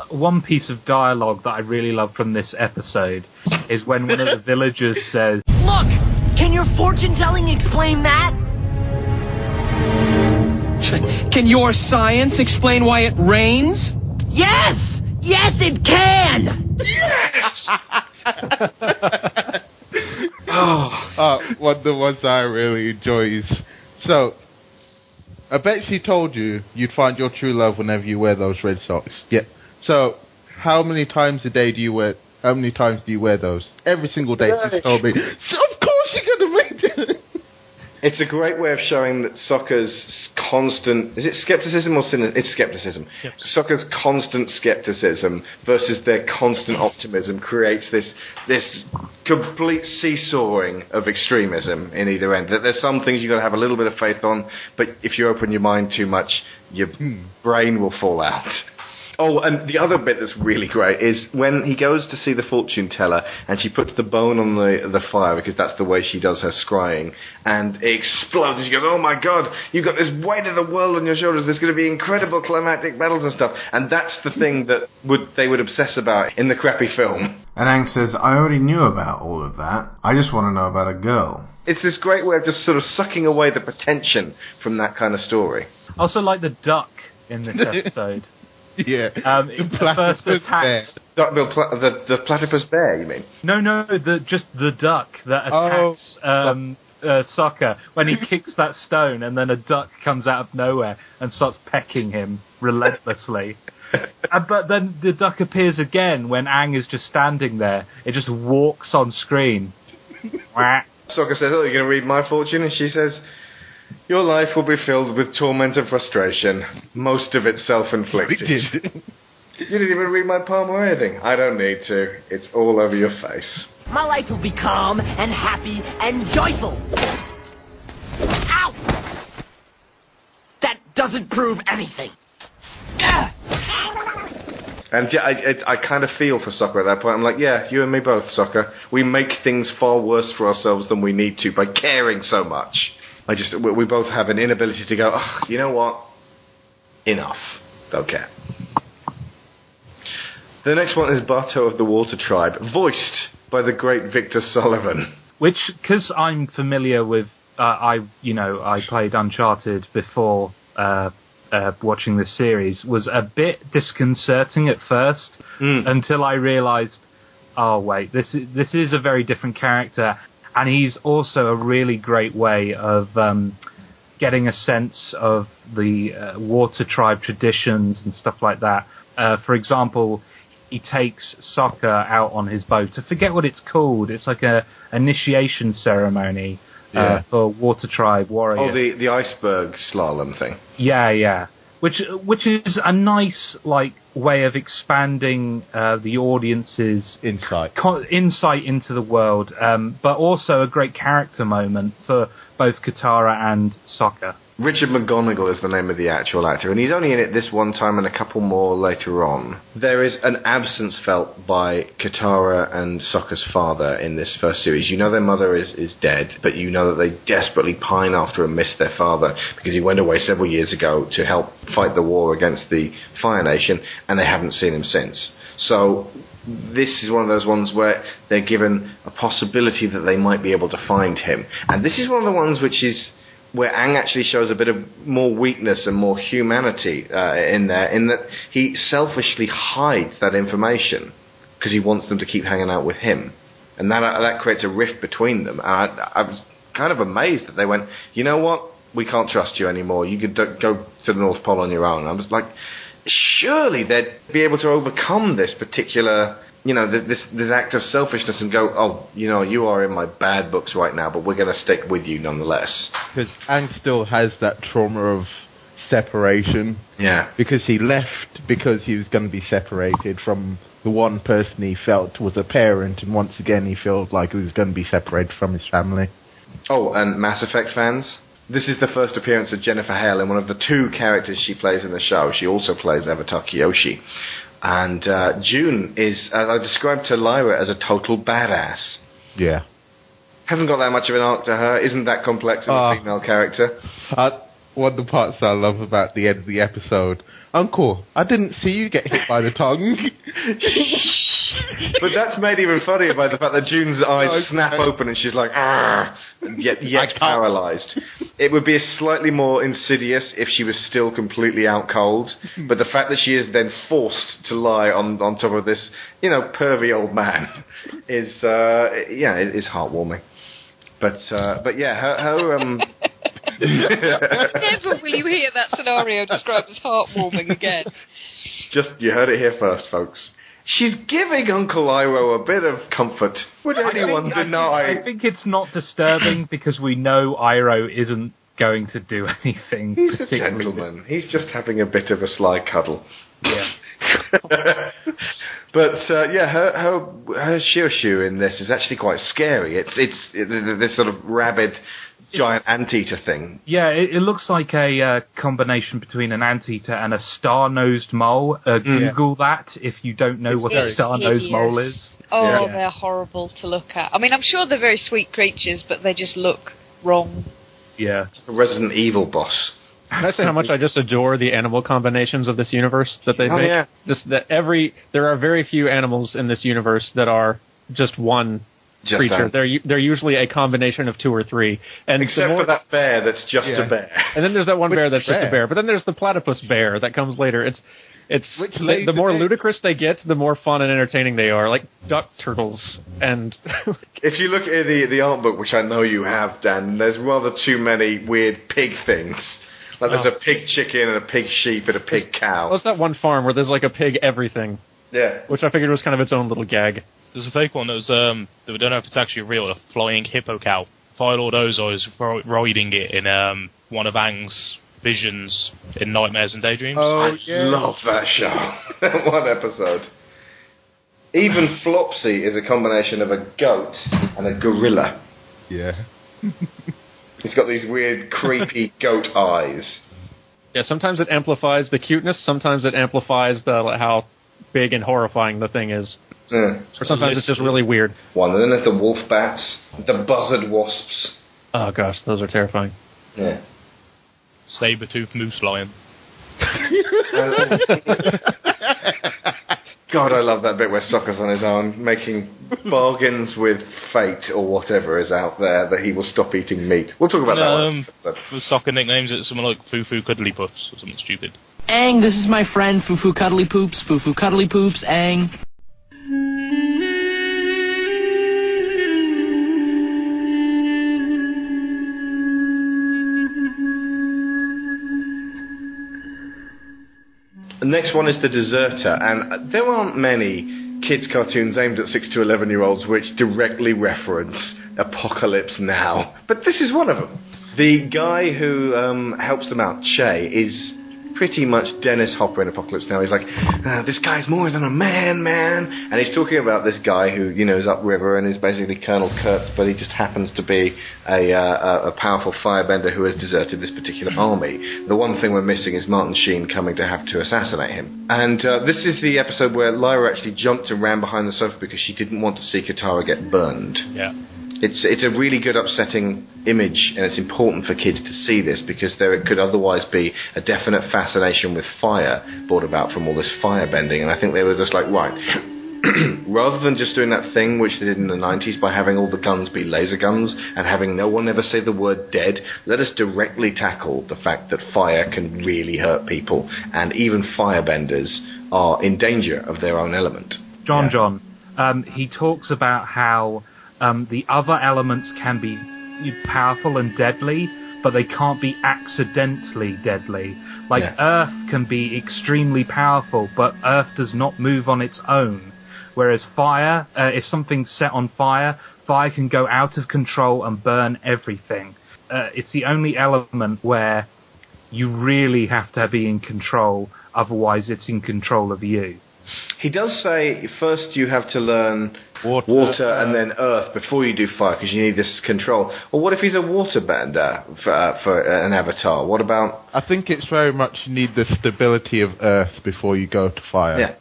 Speaker 2: One piece of dialogue that I really love from this episode is when one of the villagers says,
Speaker 13: Look! Can your fortune-telling explain that? Can your science explain why it rains? Yes! Yes, it can!
Speaker 7: Yes!
Speaker 6: One of the ones I really enjoy is, so, I bet she told you you'd find your true love whenever you wear those red socks. Yeah. So, how many times do you wear those? Every single day she told me, so of course you're going to make it.
Speaker 1: It's a great way of showing that Sokka's constant... Is it skepticism or cynicism? It's skepticism. Sokka's constant skepticism versus their constant optimism creates this complete seesawing of extremism in either end. There's some things you've got to have a little bit of faith on, but if you open your mind too much, your brain will fall out. Oh, and the other bit that's really great is when he goes to see the fortune teller and she puts the bone on the fire because that's the way she does her scrying, and it explodes and she goes, oh my god, you've got this weight of the world on your shoulders, there's going to be incredible climactic battles and stuff, and that's the thing that they would obsess about in the crappy film.
Speaker 9: And Aang says, I already knew about all of that, I just want to know about a girl.
Speaker 1: It's this great way of just sort of sucking away the pretension from that kind of story.
Speaker 2: I also like the duck in this episode.
Speaker 6: Yeah.
Speaker 2: The first attacks.
Speaker 1: The platypus bear, you mean?
Speaker 2: No, just the duck that attacks Sokka when he kicks that stone, and then a duck comes out of nowhere and starts pecking him relentlessly. But then the duck appears again when Aang is just standing there. It just walks on screen.
Speaker 1: Sokka says, oh, you're going to read my fortune? And she says, your life will be filled with torment and frustration, most of it self-inflicted. You didn't even read my palm or anything. I don't need to. It's all over your face.
Speaker 13: My life will be calm and happy and joyful. Ow! That doesn't prove anything.
Speaker 1: And yeah, I kind of feel for Sokka at that point. I'm like, yeah, you and me both, Sokka. We make things far worse for ourselves than we need to by caring so much. We both have an inability to go, oh, you know what? Enough. Don't care. The next one is Bato of the Water Tribe, voiced by the great Victor Sullivan.
Speaker 2: Which, because I'm familiar with, I played Uncharted before watching this series, was a bit disconcerting at first until I realised, oh wait, this is a very different character, and he's also a really great way of getting a sense of the Water Tribe traditions and stuff like that. For example, he takes Sokka out on his boat. I forget what it's called. It's like a initiation ceremony for Water Tribe warriors.
Speaker 1: Oh, the iceberg slalom thing.
Speaker 2: Yeah. Which is a nice way of expanding the audience's insight into the world, but also a great character moment for both Katara and Sokka.
Speaker 1: Richard McGonigal is the name of the actual actor, and he's only in it this one time and a couple more later on. There is an absence felt by Katara and Sokka's father in this first series. You know their mother is dead, but you know that they desperately pine after and miss their father because he went away several years ago to help fight the war against the Fire Nation, and they haven't seen him since. So this is one of those ones where they're given a possibility that they might be able to find him. And this is one of the ones which is where Aang actually shows a bit of more weakness and more humanity in there, in that he selfishly hides that information because he wants them to keep hanging out with him. And that creates a rift between them. And I was kind of amazed that they went, you know what, we can't trust you anymore. You could go to the North Pole on your own. I was like, surely they'd be able to overcome this particular, this act of selfishness and go, oh, you are in my bad books right now, but we're going to stick with you nonetheless.
Speaker 6: Because Aang still has that trauma of separation.
Speaker 1: Yeah.
Speaker 6: Because he left because he was going to be separated from the one person he felt was a parent, and once again he felt like he was going to be separated from his family.
Speaker 1: Oh, and Mass Effect fans? This is the first appearance of Jennifer Hale in one of the two characters she plays in the show. She also plays Avatar Kyoshi. And June is, as I described to Lyra, as a total badass.
Speaker 6: Yeah.
Speaker 1: Hasn't got that much of an arc to her, isn't that complex of a female character.
Speaker 6: One of the parts I love about the end of the episode, Uncle, I didn't see you get hit by the tongue.
Speaker 1: But that's made even funnier by the fact that June's eyes snap open and she's like, "Argh," yet paralysed. It would be slightly more insidious if she was still completely out cold, but the fact that she is then forced to lie on top of this, pervy old man is, it is heartwarming. But yeah, her
Speaker 4: Never will you hear that scenario described as heartwarming again.
Speaker 1: You heard it here first, folks. She's giving Uncle Iroh a bit of comfort. Would anyone deny?
Speaker 2: I think it's not disturbing because we know Iroh isn't going to do anything.
Speaker 1: He's a gentleman. He's just having a bit of a sly cuddle.
Speaker 2: Yeah.
Speaker 1: But her Shioshu in this is actually quite scary. It's this sort of rabid giant anteater thing.
Speaker 2: Yeah, it looks like a combination between an anteater and a star-nosed mole. Google that if you don't know what a star-nosed mole is.
Speaker 4: Oh, they're horrible to look at. I mean, I'm sure they're very sweet creatures, but they just look wrong.
Speaker 2: Yeah.
Speaker 1: A Resident Evil boss.
Speaker 5: Can I say how much I just adore the animal combinations of this universe that they make?
Speaker 1: Yeah.
Speaker 5: There are very few animals in this universe that are just one creature. They're usually a combination of two or three. And
Speaker 1: except for that bear that's just a bear.
Speaker 5: And then there's that one bear that's just a bear. But then there's the platypus bear that comes later. The more ludicrous they get, the more fun and entertaining they are, like duck turtles. And
Speaker 1: if you look at the art book, which I know you have, Dan, there's rather too many weird pig things. Like there's a pig chicken and a pig sheep and a pig cow.
Speaker 5: Well, it's that one farm where there's like a pig everything.
Speaker 1: Yeah.
Speaker 5: Which I figured was kind of its own little gag.
Speaker 7: There's a fake one that was, that we don't know if it's actually real, a flying hippo cow. Lord Ozai is riding it in one of Aang's visions in Nightmares and Daydreams.
Speaker 1: Oh, I love that show. One episode. Even Flopsy is a combination of a goat and a gorilla.
Speaker 6: Yeah.
Speaker 1: He's got these weird, creepy goat eyes.
Speaker 5: Yeah, sometimes it amplifies the cuteness, sometimes it amplifies how big and horrifying the thing is.
Speaker 1: Yeah.
Speaker 5: Or sometimes it's just really weird.
Speaker 1: And then there's the wolf bats, the buzzard wasps.
Speaker 5: Oh gosh, those are terrifying.
Speaker 1: Yeah.
Speaker 7: Saber-toothed moose lion.
Speaker 1: God, I love that bit where Sokka's on his own, making bargains with fate or whatever is out there that he will stop eating meat. We'll talk about that one.
Speaker 7: The Sokka nicknames it something like Fufu Cuddly Puffs or something stupid.
Speaker 8: Aang, this is my friend, Fufu Cuddly Poops, Fufu Cuddly Poops, Aang.
Speaker 1: The next one is The Deserter, and there aren't many kids' cartoons aimed at 6 to 11-year-olds which directly reference Apocalypse Now, but this is one of them. The guy who helps them out, Che, is pretty much Dennis Hopper in Apocalypse Now. He's like, this guy's more than a man, and he's talking about this guy who, you know, is upriver and is basically Colonel Kurtz, but he just happens to be a powerful firebender who has deserted this particular army. The one thing we're missing is Martin Sheen coming to have to assassinate him. And this is the episode where Lyra actually jumped and ran behind the sofa because she didn't want to see Katara get burned.
Speaker 7: Yeah.
Speaker 1: It's a really good upsetting image, and it's important for kids to see this because there could otherwise be a definite fascination with fire brought about from all this firebending, and I think they were just like, right, rather than just doing that thing which they did in the 90s by having all the guns be laser guns and having no one ever say the word dead, let us directly tackle the fact that fire can really hurt people, and even firebenders are in danger of their own element.
Speaker 2: John, he talks about how the other elements can be powerful and deadly, but they can't be accidentally deadly. Like, Earth can be extremely powerful, but Earth does not move on its own. Whereas fire, if something's set on fire, fire can go out of control and burn everything. It's the only element where you really have to be in control, otherwise it's in control of you.
Speaker 1: He does say first you have to learn water and then earth before you do fire because you need this control. Well, what if he's a waterbender for an avatar? What about...
Speaker 6: I think it's very much you need the stability of earth before you go to fire.
Speaker 1: Yeah.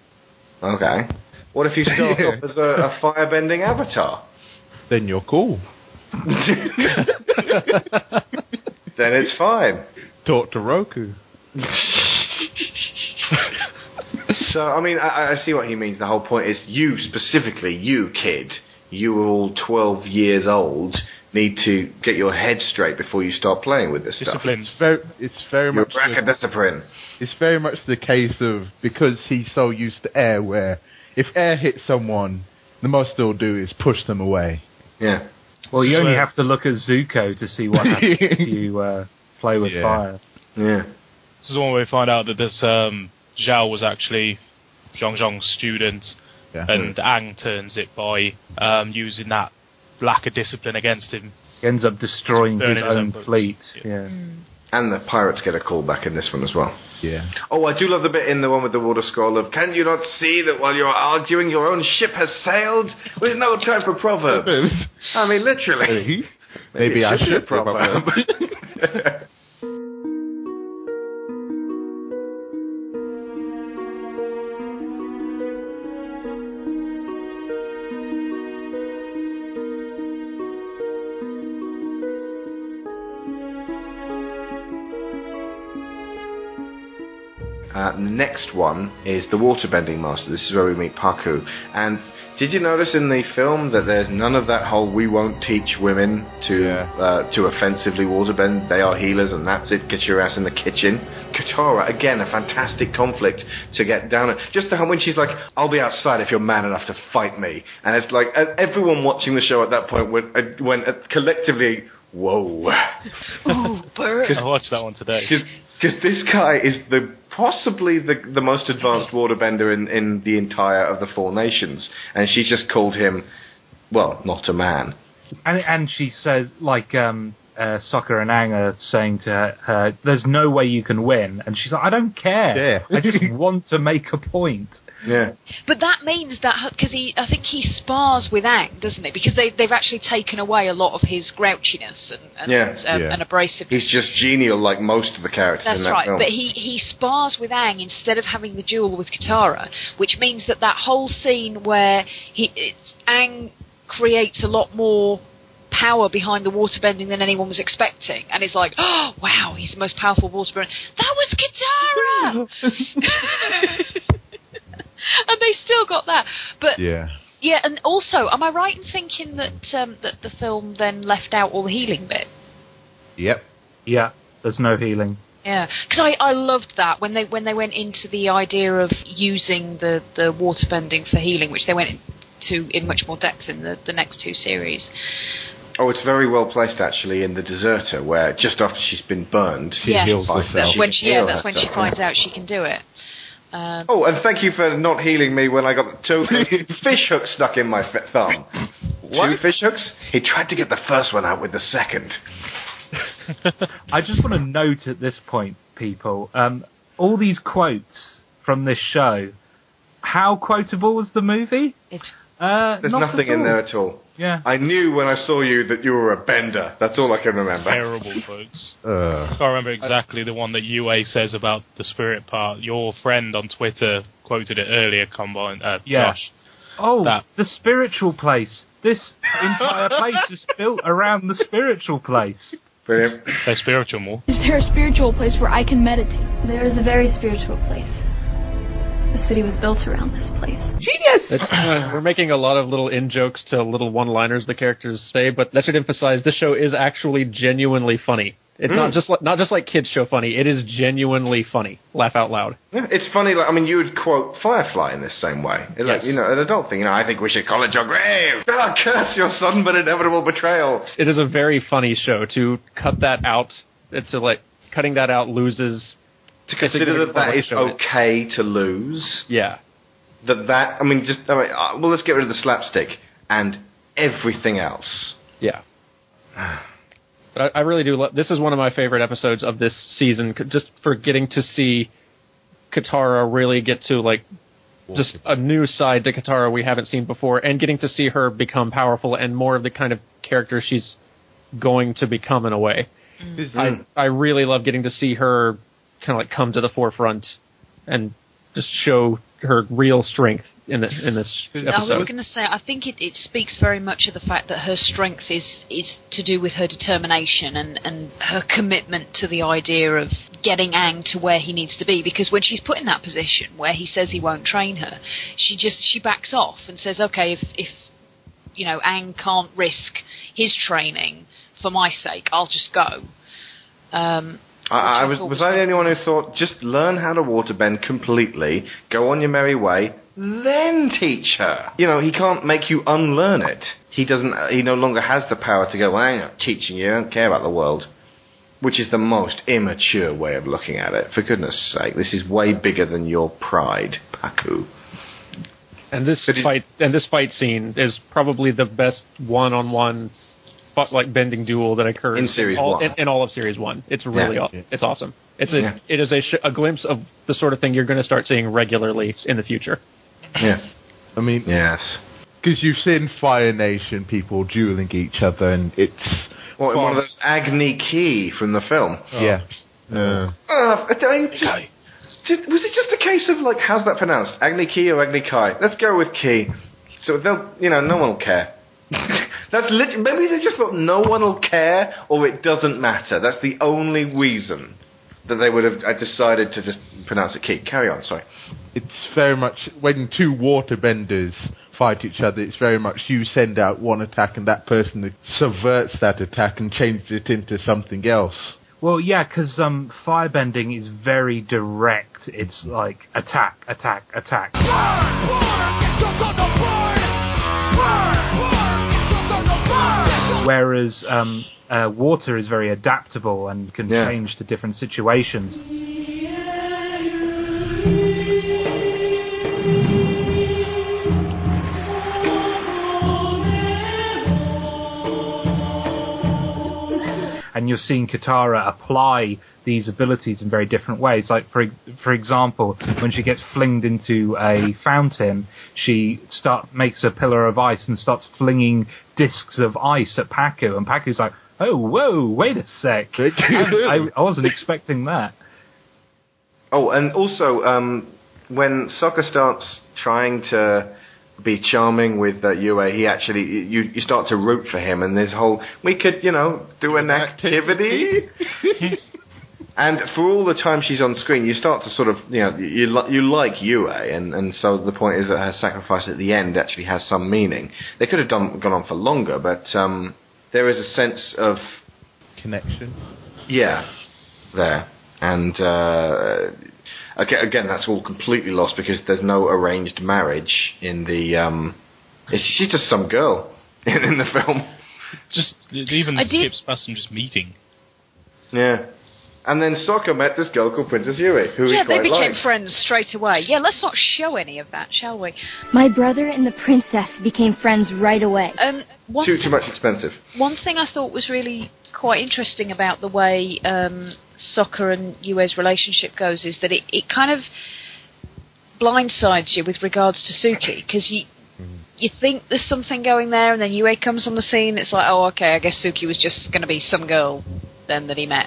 Speaker 1: Okay. What if you start off as a firebending avatar?
Speaker 6: Then you're cool.
Speaker 1: Then it's fine.
Speaker 6: Talk to Roku.
Speaker 1: So, I mean, I see what he means. The whole point is you, specifically, you kid, you are all 12 years old, need to get your head straight before you start playing with this
Speaker 7: Discipline.
Speaker 1: stuff.
Speaker 6: It's very much
Speaker 1: discipline.
Speaker 6: It's very much the case of, because he's so used to air, where if air hits someone, the most they'll do is push them away.
Speaker 1: Yeah.
Speaker 2: Well, you only have to look at Zuko to see what happens if you play with fire.
Speaker 1: Yeah.
Speaker 7: This is one where we find out that this Zhao was actually Zhongzhong's student, and Aang turns it by using that lack of discipline against him.
Speaker 2: He ends up destroying his own fleet. Yeah.
Speaker 1: And the pirates get a call back in this one as well.
Speaker 6: Yeah.
Speaker 1: Oh, I do love the bit in the one with the water scroll of, can you not see that while you're arguing your own ship has sailed? There's no time for proverbs. I mean, literally.
Speaker 6: Maybe I should
Speaker 1: proverb. The next one is the Waterbending Master. This is where we meet Paku. And did you notice in the film that there's none of that whole we won't teach women to offensively waterbend, they are healers and that's it, get your ass in the kitchen? Katara, again, a fantastic conflict to get down at. Just when she's like, I'll be outside if you're man enough to fight me. And it's like, everyone watching the show at that point went collectively, whoa.
Speaker 4: Oh, bird.
Speaker 7: I watched that one today.
Speaker 1: Because this guy is possibly the most advanced waterbender in the entire of the Four Nations, and she just called him, well, not a man.
Speaker 2: And she says, like, Sokka and Aang are saying to her, there's no way you can win. And she's like, I don't care. I just want to make a point.
Speaker 1: Yeah.
Speaker 4: But that means that, because I think he spars with Aang, doesn't it? Because they've actually taken away a lot of his grouchiness and abrasiveness.
Speaker 1: He's just genial like most of the characters in that film. That's right,
Speaker 4: but he spars with Aang instead of having the duel with Katara, which means that whole scene where Aang creates a lot more power behind the waterbending than anyone was expecting, and it's like, oh wow, he's the most powerful waterbender. That was Katara. And they still got that. But
Speaker 6: Yeah.
Speaker 4: yeah, and also, am I right in thinking that that the film then left out all the healing bit?
Speaker 6: Yep.
Speaker 2: Yeah, there's no healing.
Speaker 4: Yeah, because I loved that when they went into the idea of using the waterbending for healing, which they went into in much more depth in the next two series.
Speaker 1: Oh, it's very well placed actually in The Deserter, where just after she's been burned,
Speaker 6: She heals herself.
Speaker 4: That's when she
Speaker 1: herself,
Speaker 4: finds out she can do it.
Speaker 1: Oh, and thank you for not healing me when I got two fish hooks stuck in my thumb.
Speaker 2: What?
Speaker 1: 2 fish hooks? He tried to get the first one out with the second.
Speaker 2: I just want to note at this point, people, all these quotes from this show, how quotable was the movie?
Speaker 1: There's nothing in there at all.
Speaker 2: Yeah.
Speaker 1: I knew when I saw you that you were a bender. That's all I can remember.
Speaker 7: Terrible, folks. I can't remember exactly the one that UA says about the spirit part. Your friend on Twitter quoted it earlier, Josh.
Speaker 2: Oh, the spiritual place. This entire place is built around the spiritual place.
Speaker 1: Brilliant.
Speaker 7: Say spiritual more.
Speaker 15: Is there a spiritual place where I can meditate?
Speaker 16: There is a very spiritual place. The city was built around this place.
Speaker 5: Genius! We're making a lot of little in-jokes to little one-liners the characters say, but that should emphasize this show is actually genuinely funny. It's not just like kids show funny. It is genuinely funny. Laugh out loud.
Speaker 1: Yeah, it's funny. Like, I mean, you would quote Firefly in this same way. Like,
Speaker 5: Yes.
Speaker 1: you know, an adult thing. You know, I think we should call it your grave. Ah, curse your sudden but inevitable betrayal.
Speaker 5: It is a very funny show. To cut that out, cutting that out loses.
Speaker 1: To consider that is okay to lose.
Speaker 5: Yeah.
Speaker 1: Well, let's get rid of the slapstick and everything else.
Speaker 5: Yeah. But I really do love... This is one of my favorite episodes of this season, just for getting to see Katara really get to, just a new side to Katara we haven't seen before, and getting to see her become powerful and more of the kind of character she's going to become in a way. I really love getting to see her kind of come to the forefront and just show her real strength in this episode.
Speaker 4: I was going to say, I think it speaks very much of the fact that her strength is to do with her determination and her commitment to the idea of getting Aang to where he needs to be. Because when she's put in that position where he says he won't train her, she backs off and says, okay, if Aang can't risk his training for my sake, I'll just go.
Speaker 1: Was I the only one who thought, just learn how to waterbend completely, go on your merry way, then teach her? You know, he can't make you unlearn it. He no longer has the power to go, I'm not teaching you, I don't care about the world. Which is the most immature way of looking at it. For goodness sake, this is way bigger than your pride, Paku.
Speaker 5: And this fight scene is probably the best one-on-one bending duel that occurs
Speaker 1: in series 1.
Speaker 5: In all of series 1. It's really it's awesome. It is a glimpse of the sort of thing you're going to start seeing regularly in the future.
Speaker 1: Yeah.
Speaker 6: I mean,
Speaker 1: yes.
Speaker 6: Because you've seen Fire Nation people dueling each other, and it's
Speaker 1: one of those Agni Ki from the film.
Speaker 6: Yeah.
Speaker 1: Was it just a case of how's that pronounced? Agni Ki or Agni Kai? Let's go with Ki. So no one will care. Maybe they just thought no one will care, or it doesn't matter. That's the only reason that they would have decided to just pronounce it Ki. Carry on, sorry.
Speaker 6: It's very much, when two waterbenders fight each other, it's very much you send out one attack and that person subverts that attack and changes it into something else.
Speaker 2: Well, yeah, because firebending is very direct. It's like attack, attack, attack. Whereas water is very adaptable and can change to different situations. And you're seeing Katara apply these abilities in very different ways. Like, for example, when she gets flinged into a fountain, she makes a pillar of ice and starts flinging discs of ice at Paku. And Paku's like, oh, whoa, wait a sec. I wasn't expecting that.
Speaker 1: Oh, and also, when Sokka starts trying to be charming with Yue, he actually, you start to root for him, and there's we could, do an activity. And for all the time she's on screen, you start to sort of, you like Yue, and so the point is that her sacrifice at the end actually has some meaning. They could have gone on for longer, but there is a sense of
Speaker 6: connection.
Speaker 1: Yeah, there. And again, that's all completely lost because there's no arranged marriage in the. She's just some girl in the film.
Speaker 7: Just even skips past them just meeting.
Speaker 1: Yeah. And then Sokka met this girl called Princess Yui, who he quite
Speaker 4: they became
Speaker 1: liked.
Speaker 4: friends straight away. Yeah, let's not show any of that, shall we?
Speaker 3: My brother and the princess became friends right away.
Speaker 1: Too much expensive.
Speaker 4: One thing I thought was really quite interesting about the way Sokka and Yue's relationship goes is that it kind of blindsides you with regards to Suki, because you think there's something going there, and then Yue comes on the scene. It's like, oh, okay, I guess Suki was just going to be some girl then that he met.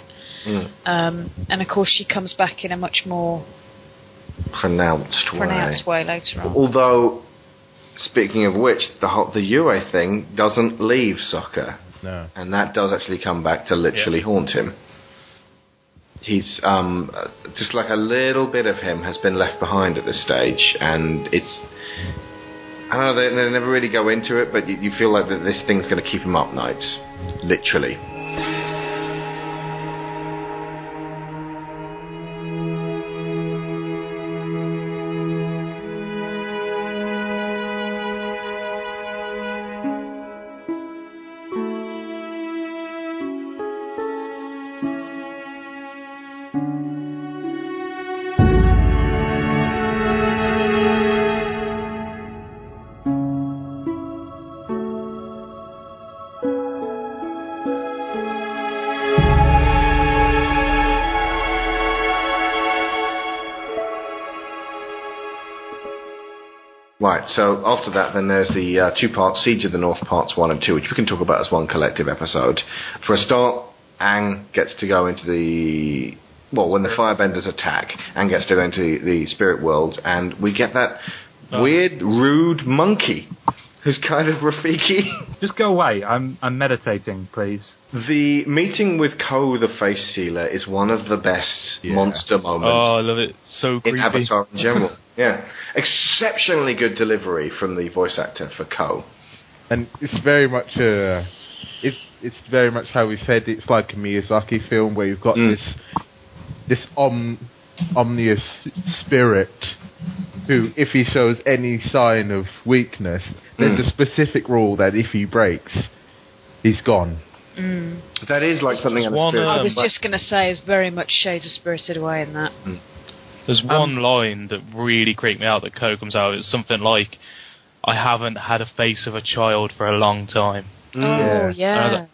Speaker 4: And of course she comes back in a much more
Speaker 1: pronounced
Speaker 4: way later on.
Speaker 1: Although, speaking of which, the Yue thing doesn't leave Sokka.
Speaker 6: No.
Speaker 1: And that does actually come back to literally haunt him. He's just like a little bit of him has been left behind at this stage, and it's, I don't know, they never really go into it, but you feel like that this thing's going to keep him up nights, literally. Right, so after that, then there's the two-part Siege of the North Parts 1 and 2, which we can talk about as one collective episode. For a start, Aang gets to go into the... Well, when the Firebenders attack, Aang gets to go into the spirit world, and we get that weird, rude monkey who's kind of Rafiki.
Speaker 2: Just go away. I'm meditating, please.
Speaker 1: The meeting with Ko the Face Stealer is one of the best monster moments.
Speaker 7: Oh, I love it. So creepy.
Speaker 1: In Avatar in general. Yeah. Exceptionally good delivery from the voice actor for Ko.
Speaker 6: And it's very much it's very much how we said it's like a Miyazaki film where you've got this omnious spirit who, if he shows any sign of weakness, there's a specific rule that if he breaks, he's gone.
Speaker 1: That is like something in the spirit.
Speaker 4: I was just going to say, is very much Shades of Spirited Away in that.
Speaker 7: There's one line that really creeped me out that Ko comes out. It's something like, I haven't had a face of a child for a long time.
Speaker 4: Oh, yeah.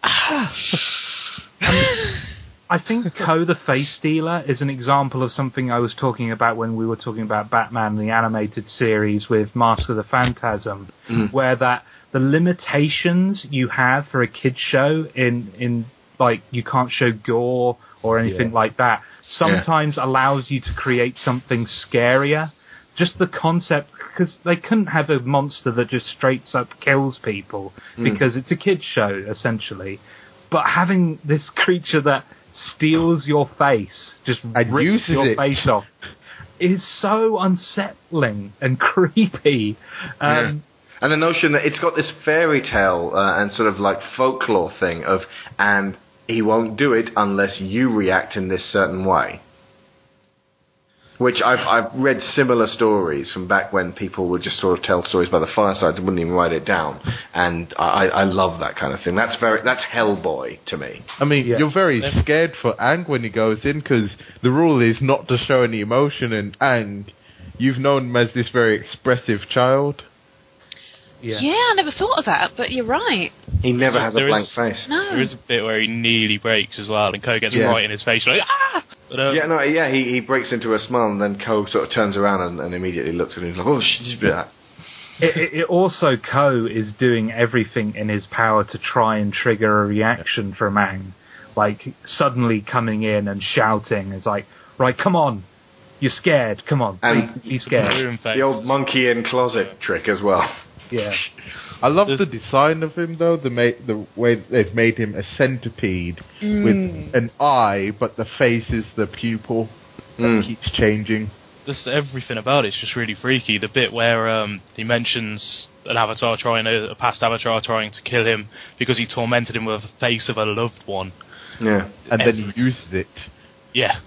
Speaker 2: I think Ko the Face Stealer is an example of something I was talking about when we were talking about Batman, the animated series with Mask of the Phantasm, where that the limitations you have for a kid's show in like, you can't show gore or anything like that, sometimes allows you to create something scarier. Just the concept, because they couldn't have a monster that just straight up kills people, because it's a kid's show, essentially. But having this creature that steals your face, just rips your face off, is so unsettling and creepy.
Speaker 1: And the notion that it's got this fairy tale and sort of like folklore thing of, and he won't do it unless you react in this certain way. Which I've read similar stories from back when people would just sort of tell stories by the firesides and wouldn't even write it down. And I love that kind of thing. That's Hellboy to me.
Speaker 6: I mean, you're very scared for Aang when he goes in, because the rule is not to show any emotion, and Aang, you've known him as this very expressive child.
Speaker 4: Yeah, I never thought of that, but you're right.
Speaker 1: He never has a blank face.
Speaker 4: No.
Speaker 7: There is a bit where he nearly breaks as well, and Ko gets right in his face, like, ah! But,
Speaker 1: he breaks into a smile, and then Ko sort of turns around and immediately looks at him and he's like, oh, shit.
Speaker 2: It also, Ko is doing everything in his power to try and trigger a reaction from Aang. Like, suddenly coming in and shouting. It's like, right, come on. You're scared. Come on.
Speaker 1: And
Speaker 2: be scared.
Speaker 1: The old monkey in closet trick as well.
Speaker 2: Yeah.
Speaker 6: I love the design of him, though. The way they've made him a centipede with an eye, but the face is the pupil that keeps changing.
Speaker 7: Just everything about it's just really freaky. The bit where he mentions a past avatar trying to kill him because he tormented him with the face of a loved one.
Speaker 6: Yeah, and then he uses it.
Speaker 7: Yeah.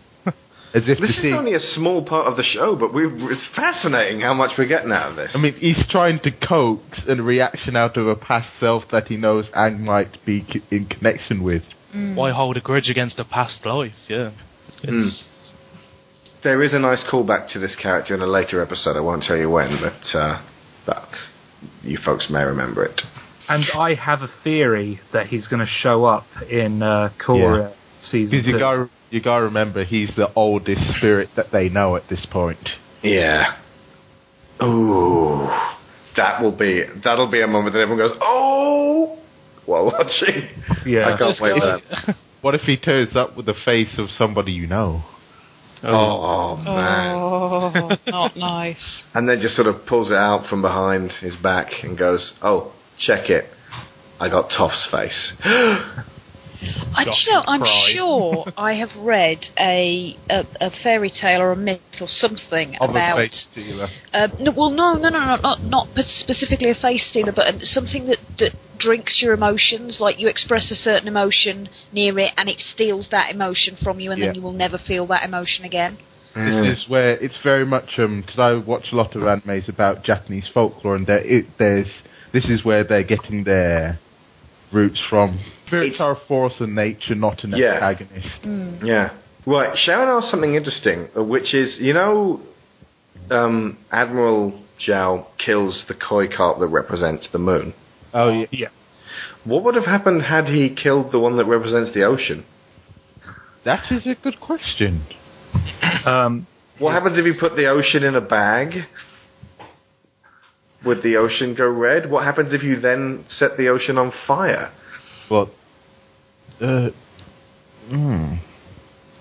Speaker 6: As if
Speaker 1: this is only a small part of the show, but it's fascinating how much we're getting out of this.
Speaker 6: I mean, he's trying to coax a reaction out of a past self that he knows Aang might be in connection with.
Speaker 7: Why hold a grudge against a past life? Yeah.
Speaker 1: There is a nice callback to this character in a later episode. I won't tell you when, but you folks may remember it.
Speaker 2: And I have a theory that he's going to show up in Korra season 2.
Speaker 6: You gotta remember, he's the oldest spirit that they know at this point.
Speaker 1: Yeah. Ooh. That'll be a moment that everyone goes, oh! While watching.
Speaker 2: Yeah.
Speaker 1: I can't wait for that.
Speaker 6: What if he turns up with the face of somebody you know?
Speaker 1: Oh man.
Speaker 4: Oh, not nice.
Speaker 1: And then just sort of pulls it out from behind his back and goes, oh, check it. I got Toph's face.
Speaker 4: I'm sure I have read a fairy tale or a myth or something
Speaker 6: of
Speaker 4: about
Speaker 6: a face stealer.
Speaker 4: Not specifically a face stealer, but something that drinks your emotions. Like you express a certain emotion near it, and it steals that emotion from you, and then you will never feel that emotion again.
Speaker 6: This is where it's very much because I watch a lot of animes about Japanese folklore, and this is where they're getting their roots from. Spirits are a force of nature, not an antagonist.
Speaker 1: Yeah. Right, Sharon asked something interesting, which is, Admiral Zhao kills the koi carp that represents the moon.
Speaker 6: Oh, yeah.
Speaker 1: What would have happened had he killed the one that represents the ocean?
Speaker 6: That is a good question.
Speaker 1: What happens if you put the ocean in a bag? Would the ocean go red? What happens if you then set the ocean on fire?
Speaker 6: Well,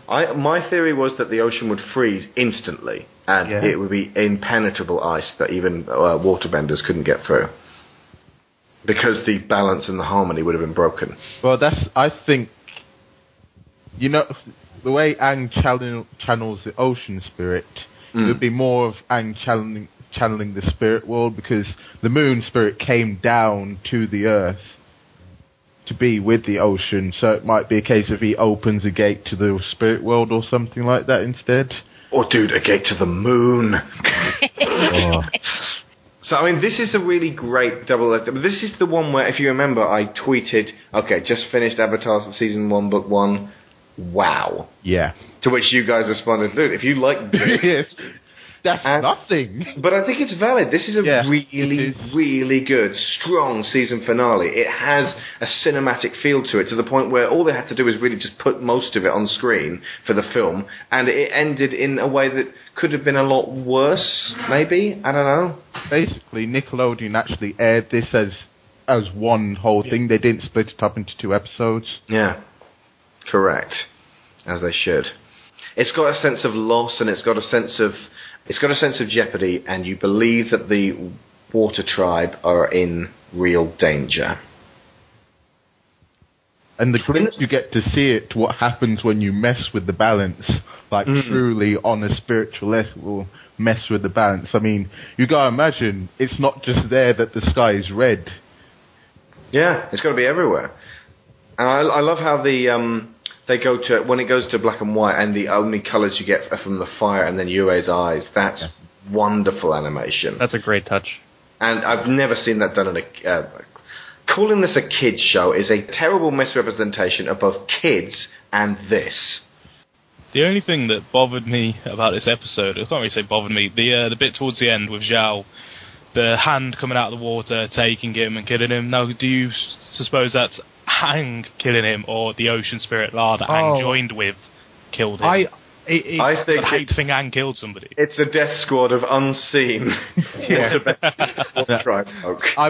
Speaker 1: my theory was that the ocean would freeze instantly, and it would be impenetrable ice that even waterbenders couldn't get through. Because the balance and the harmony would have been broken.
Speaker 6: Well, I think, the way Aang channels the ocean spirit, it would be more of Aang channeling the spirit world, because the moon spirit came down to the earth to be with the ocean, so it might be a case of he opens a gate to the spirit world or something like that instead.
Speaker 1: Or, dude, a gate to the moon. So, I mean, this is a really great double. This is the one where, if you remember, I tweeted, okay, just finished Avatar Season 1, Book 1. Wow.
Speaker 6: Yeah.
Speaker 1: To which you guys responded, dude, if you like this...
Speaker 6: That's nothing.
Speaker 1: But I think it's valid. This is a really good, strong season finale. It has a cinematic feel to it, to the point where all they had to do was really just put most of it on screen for the film, and it ended in a way that could have been a lot worse, maybe? I don't know.
Speaker 6: Basically, Nickelodeon actually aired this as one whole thing. They didn't split it up into 2 episodes.
Speaker 1: Yeah. Correct. As they should. It's got a sense of loss, and it's got a sense of jeopardy, and you believe that the water tribe are in real danger.
Speaker 6: And the glimpse you get to see it, what happens when you mess with the balance, like truly on a spiritual level, mess with the balance. I mean, you gotta imagine, it's not just there that the sky is red.
Speaker 1: Yeah, it's gotta be everywhere. And I love how they go to, when it goes to black and white, and the only colours you get are from the fire and then Yue's eyes. That's wonderful animation.
Speaker 5: That's a great touch.
Speaker 1: And I've never seen that done in a... calling this a kids show is a terrible misrepresentation of both kids and this.
Speaker 7: The only thing that bothered me about this episode, I can't really say bothered me, the bit towards the end with Zhao, the hand coming out of the water, taking him and killing him. Now, do you suppose that's Aang killing him, or the ocean spirit La that Aang joined with killed him?
Speaker 1: I think
Speaker 7: Aang killed somebody.
Speaker 1: It's a death squad of unseen tribe folk.
Speaker 6: I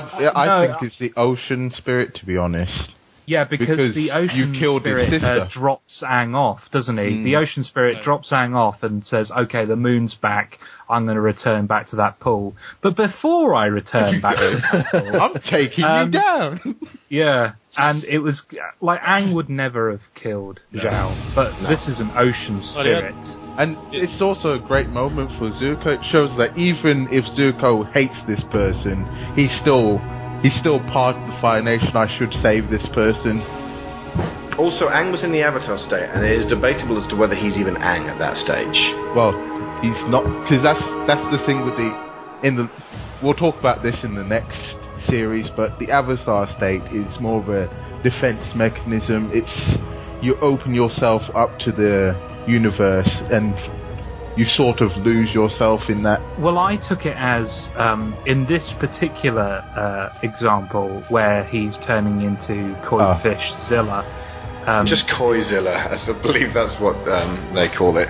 Speaker 6: think it's the ocean spirit, to be honest.
Speaker 2: Yeah, because the ocean spirit drops Aang off, doesn't he? The ocean spirit drops Aang off and says, okay, the moon's back, I'm going to return back to that pool. But before I return back to that pool...
Speaker 6: I'm taking you down!
Speaker 2: Yeah, and it was... Like, Aang would never have killed Zhao, but this is an ocean spirit.
Speaker 6: And it's also a great moment for Zuko. It shows that even if Zuko hates this person, he's still part of the Fire Nation. I should save this person.
Speaker 1: Also, Aang was in the Avatar state, and it is debatable as to whether he's even Aang at that stage.
Speaker 6: Well, he's not, because that's the thing with we'll talk about this in the next series, but the Avatar state is more of a defense mechanism. It's, you open yourself up to the universe, and you sort of lose yourself in that.
Speaker 2: Well, I took it as, in this particular example, where he's turning into Koi Fish Zilla.
Speaker 1: Just Koizilla, I believe that's what they call it.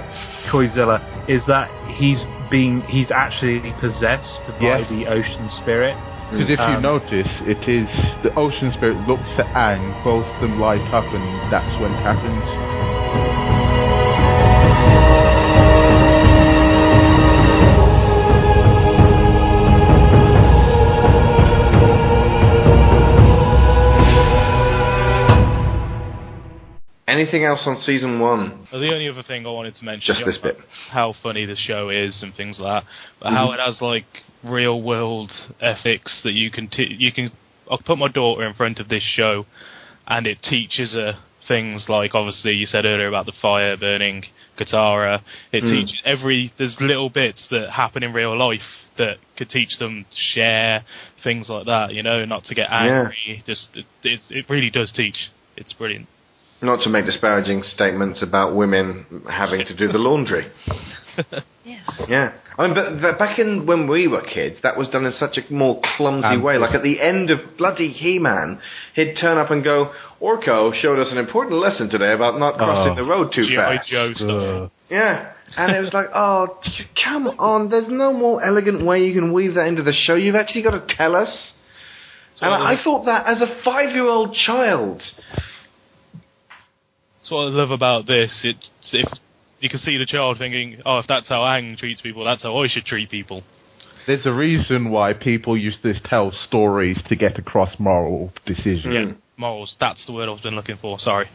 Speaker 2: Koizilla, is that he's actually possessed by the ocean spirit.
Speaker 6: Because if you notice, it is the ocean spirit looks at Aang, both of them light up, and that's when it happens.
Speaker 1: Anything else on season 1?
Speaker 7: Well, the only other thing I wanted to mention,
Speaker 1: just this bit,
Speaker 7: how funny the show is and things like that, but how it has like real world ethics that you can. I'll put my daughter in front of this show, and it teaches her things like, obviously you said earlier about the fire burning Katara. It teaches there's little bits that happen in real life that could teach them to share things like that. Not to get angry.
Speaker 1: Yeah.
Speaker 7: It really does teach. It's brilliant.
Speaker 1: Not to make disparaging statements about women having to do the laundry.
Speaker 4: Yes.
Speaker 1: Yeah. I mean, but back when we were kids, that was done in such a more clumsy way. Like at the end of bloody He-Man, he'd turn up and go, Orko showed us an important lesson today about not crossing the road too fast.
Speaker 7: Joe stuff.
Speaker 1: Yeah. And it was like, oh, come on, there's no more elegant way you can weave that into the show. You've actually got to tell us. And I thought that as a 5-year-old child.
Speaker 7: That's what I love about this. If you can see the child thinking, oh, if that's how Aang treats people, that's how I should treat people.
Speaker 6: There's a reason why people used to tell stories to get across moral decisions.
Speaker 7: Yeah, morals. That's the word I've been looking for. Sorry.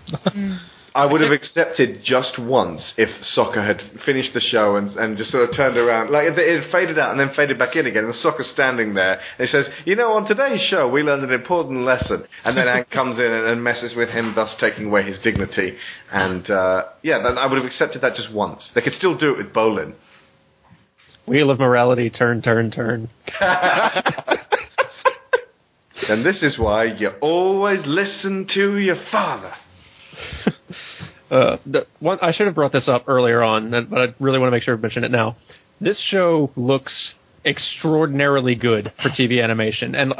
Speaker 1: I would have accepted just once if Sokka had finished the show and just sort of turned around. Like, it had faded out and then faded back in again, and Sokka's standing there, and he says, on today's show we learned an important lesson. And then Aang comes in and messes with him, thus taking away his dignity. And, then I would have accepted that just once. They could still do it with Bolin.
Speaker 5: Wheel of morality, turn, turn, turn.
Speaker 1: And this is why you always listen to your father.
Speaker 5: I should have brought this up earlier on, but I really want to make sure I mention it now. This show looks extraordinarily good for TV animation, and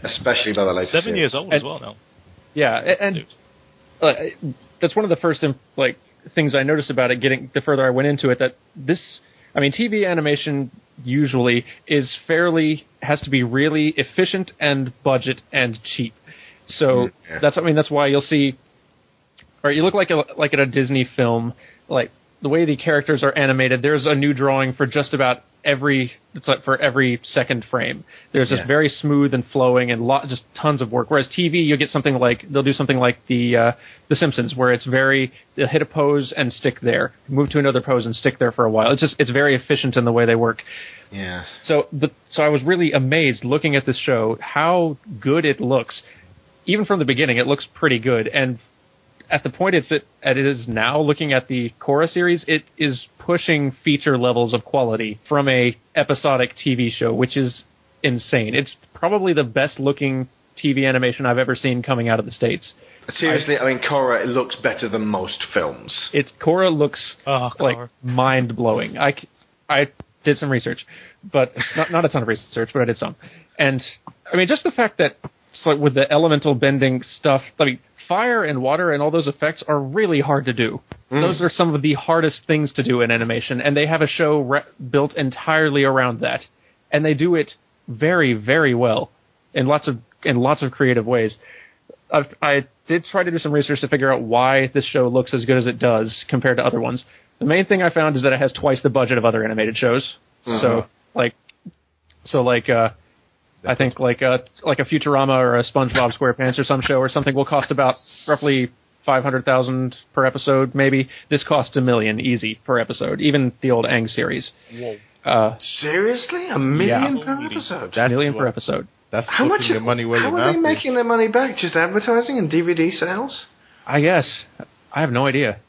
Speaker 1: especially by the latest
Speaker 7: 7 years old as well now.
Speaker 5: Yeah, and that's one of the first things I noticed about it. The further I went into it, that TV animation usually has to be really efficient and budget and cheap. So that's why you'll see. Or you look like at a Disney film, like the way the characters are animated. There's a new drawing for just about for every second frame. There's just very smooth and flowing and just tons of work. Whereas TV, you'll get they'll do something like the Simpsons, where they'll hit a pose and stick there, move to another pose and stick there for a while. It's very efficient in the way they work.
Speaker 1: Yeah.
Speaker 5: So I was really amazed looking at this show how good it looks. Even from the beginning, it looks pretty good. And at the point it is now, looking at the Korra series, it is pushing feature levels of quality from a episodic TV show, which is insane. It's probably the best looking TV animation I've ever seen coming out of the States.
Speaker 1: Seriously, Korra, it looks better than most films.
Speaker 5: Korra looks like mind blowing. I did some research, but not a ton of research, but I did some. And just the fact that it's like with the elemental bending stuff, fire and water and all those effects are really hard to do. Those are some of the hardest things to do in animation, and they have a show built entirely around that, and they do it very, very well in lots of creative ways. I did try to do some research to figure out why this show looks as good as it does compared to other ones. The main thing I found is that it has twice the budget of other animated shows. So I think like a Futurama or a SpongeBob SquarePants or some show or something will cost about roughly $500,000 per episode, maybe. This costs $1 million easy per episode, even the old Aang series.
Speaker 1: Whoa. Seriously? $1 million per episode?
Speaker 5: $1 million per episode.
Speaker 6: That's
Speaker 1: how much?
Speaker 6: your money where
Speaker 1: how
Speaker 6: your
Speaker 1: are they
Speaker 6: mouth
Speaker 1: making their money back? Just advertising and DVD sales?
Speaker 5: I guess. I have no idea.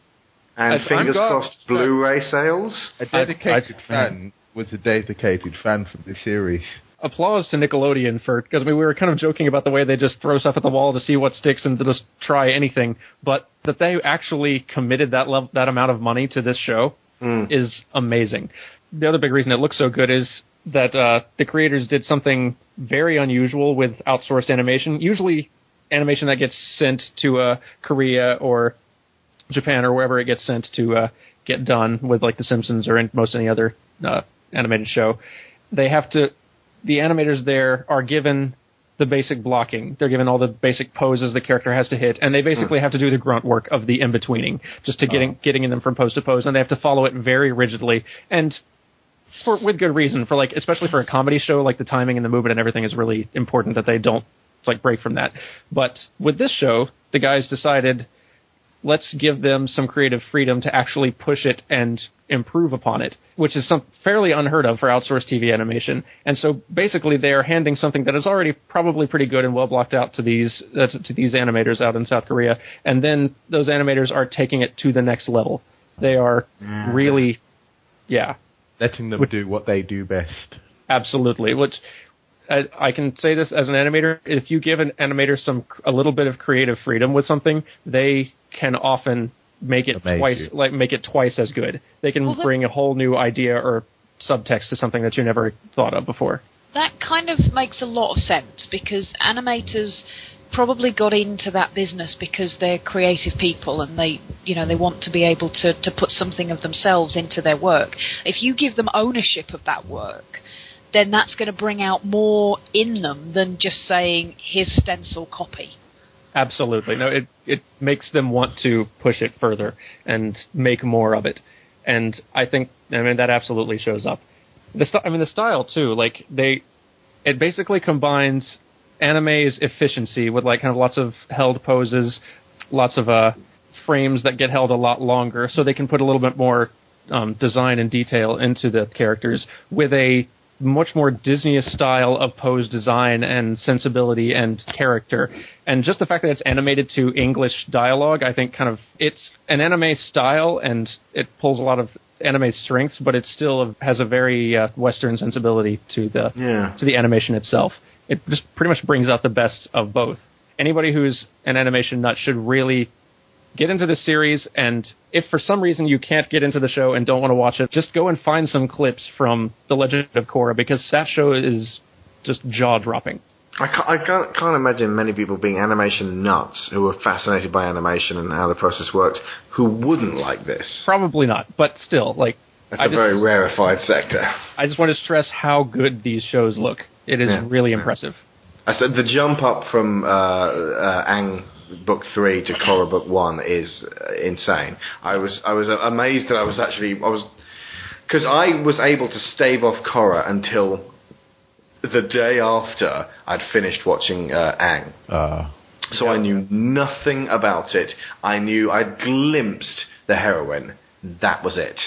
Speaker 1: And fingers crossed, Blu-ray sales?
Speaker 6: A dedicated fan was a dedicated fan for the series.
Speaker 5: Applause to Nickelodeon because we were kind of joking about the way they just throw stuff at the wall to see what sticks and to just try anything, but that they actually committed that amount of money to this show is amazing. The other big reason it looks so good is that the creators did something very unusual with outsourced animation. Usually animation that gets sent to Korea or Japan or wherever it gets sent to get done with like The Simpsons or most any other animated show, the animators there are given the basic blocking. They're given all the basic poses the character has to hit, and they basically have to do the grunt work of the in-betweening, just to getting in them from pose to pose, and they have to follow it very rigidly, and with good reason, especially for a comedy show, like the timing and the movement and everything is really important that they don't break from that. But with this show, the guys decided, let's give them some creative freedom to actually push it and improve upon it, which is fairly unheard of for outsourced TV animation. And so basically they're handing something that is already probably pretty good and well blocked out to these animators out in South Korea, and then those animators are taking it to the next level. They are really,
Speaker 6: letting them do what they do best.
Speaker 5: Absolutely. Which I can say this as an animator, if you give an animator a little bit of creative freedom with something, they can often make it twice as good. They can bring a whole new idea or subtext to something that you never thought of before.
Speaker 4: That kind of makes a lot of sense, because animators probably got into that business because they're creative people and they want to be able to put something of themselves into their work. If you give them ownership of that work, then that's going to bring out more in them than just saying, here's stencil copy.
Speaker 5: Absolutely. No, it makes them want to push it further and make more of it. And I think, that absolutely shows up. The style, too, it basically combines anime's efficiency with, kind of lots of held poses, lots of frames that get held a lot longer, so they can put a little bit more design and detail into the characters with a much more Disney-ish style of pose design and sensibility and character. And just the fact that it's animated to English dialogue, I think it's an anime style and it pulls a lot of anime strengths, but it still has a very Western sensibility to the animation itself. It just pretty much brings out the best of both. Anybody who's an animation nut should really get into this series, and if for some reason you can't get into the show and don't want to watch it, just go and find some clips from The Legend of Korra, because that show is just jaw-dropping.
Speaker 1: I can't imagine many people being animation nuts who are fascinated by animation and how the process works who wouldn't like this.
Speaker 5: Probably not, but still,
Speaker 1: That's a very rarefied sector.
Speaker 5: I just want to stress how good these shows look. It is really impressive.
Speaker 1: I said the jump up from Aang Book 3 to Korra Book 1 is insane. I was amazed that because I was able to stave off Korra until the day after I'd finished watching Aang. So I knew nothing about it. I'd glimpsed the heroine. That was it.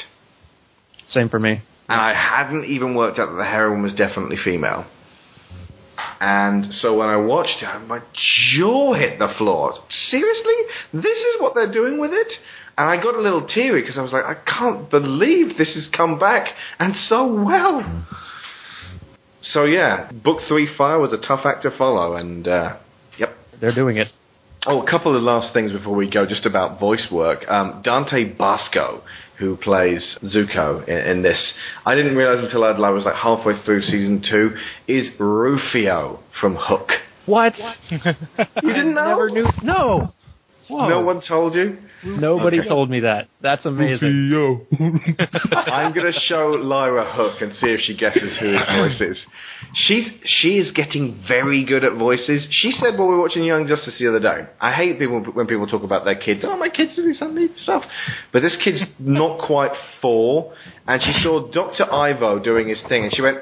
Speaker 5: Same for me.
Speaker 1: And I hadn't even worked out that the heroine was definitely female. And so when I watched it, my jaw hit the floor. Seriously? This is what they're doing with it? And I got a little teary because I was like, I can't believe this has come back and so well. So yeah, Book 3 Fire was a tough act to follow, and yep.
Speaker 5: They're doing it.
Speaker 1: Oh, a couple of last things before we go, just about voice work. Dante Basco, who plays Zuko in this, I didn't realize until I was halfway through season 2, is Rufio from Hook.
Speaker 5: What?
Speaker 1: You didn't know?
Speaker 5: Never knew. No. Whoa.
Speaker 1: No one told you?
Speaker 5: Nobody told me that. That's amazing.
Speaker 1: I'm going to show Lyra Hook and see if she guesses who his voice is. She is getting very good at voices. She said while we were watching Young Justice the other day, I hate when people talk about their kids. Oh, my kids do some neat stuff. But this kid's not quite 4, and she saw Dr. Ivo doing his thing, and she went,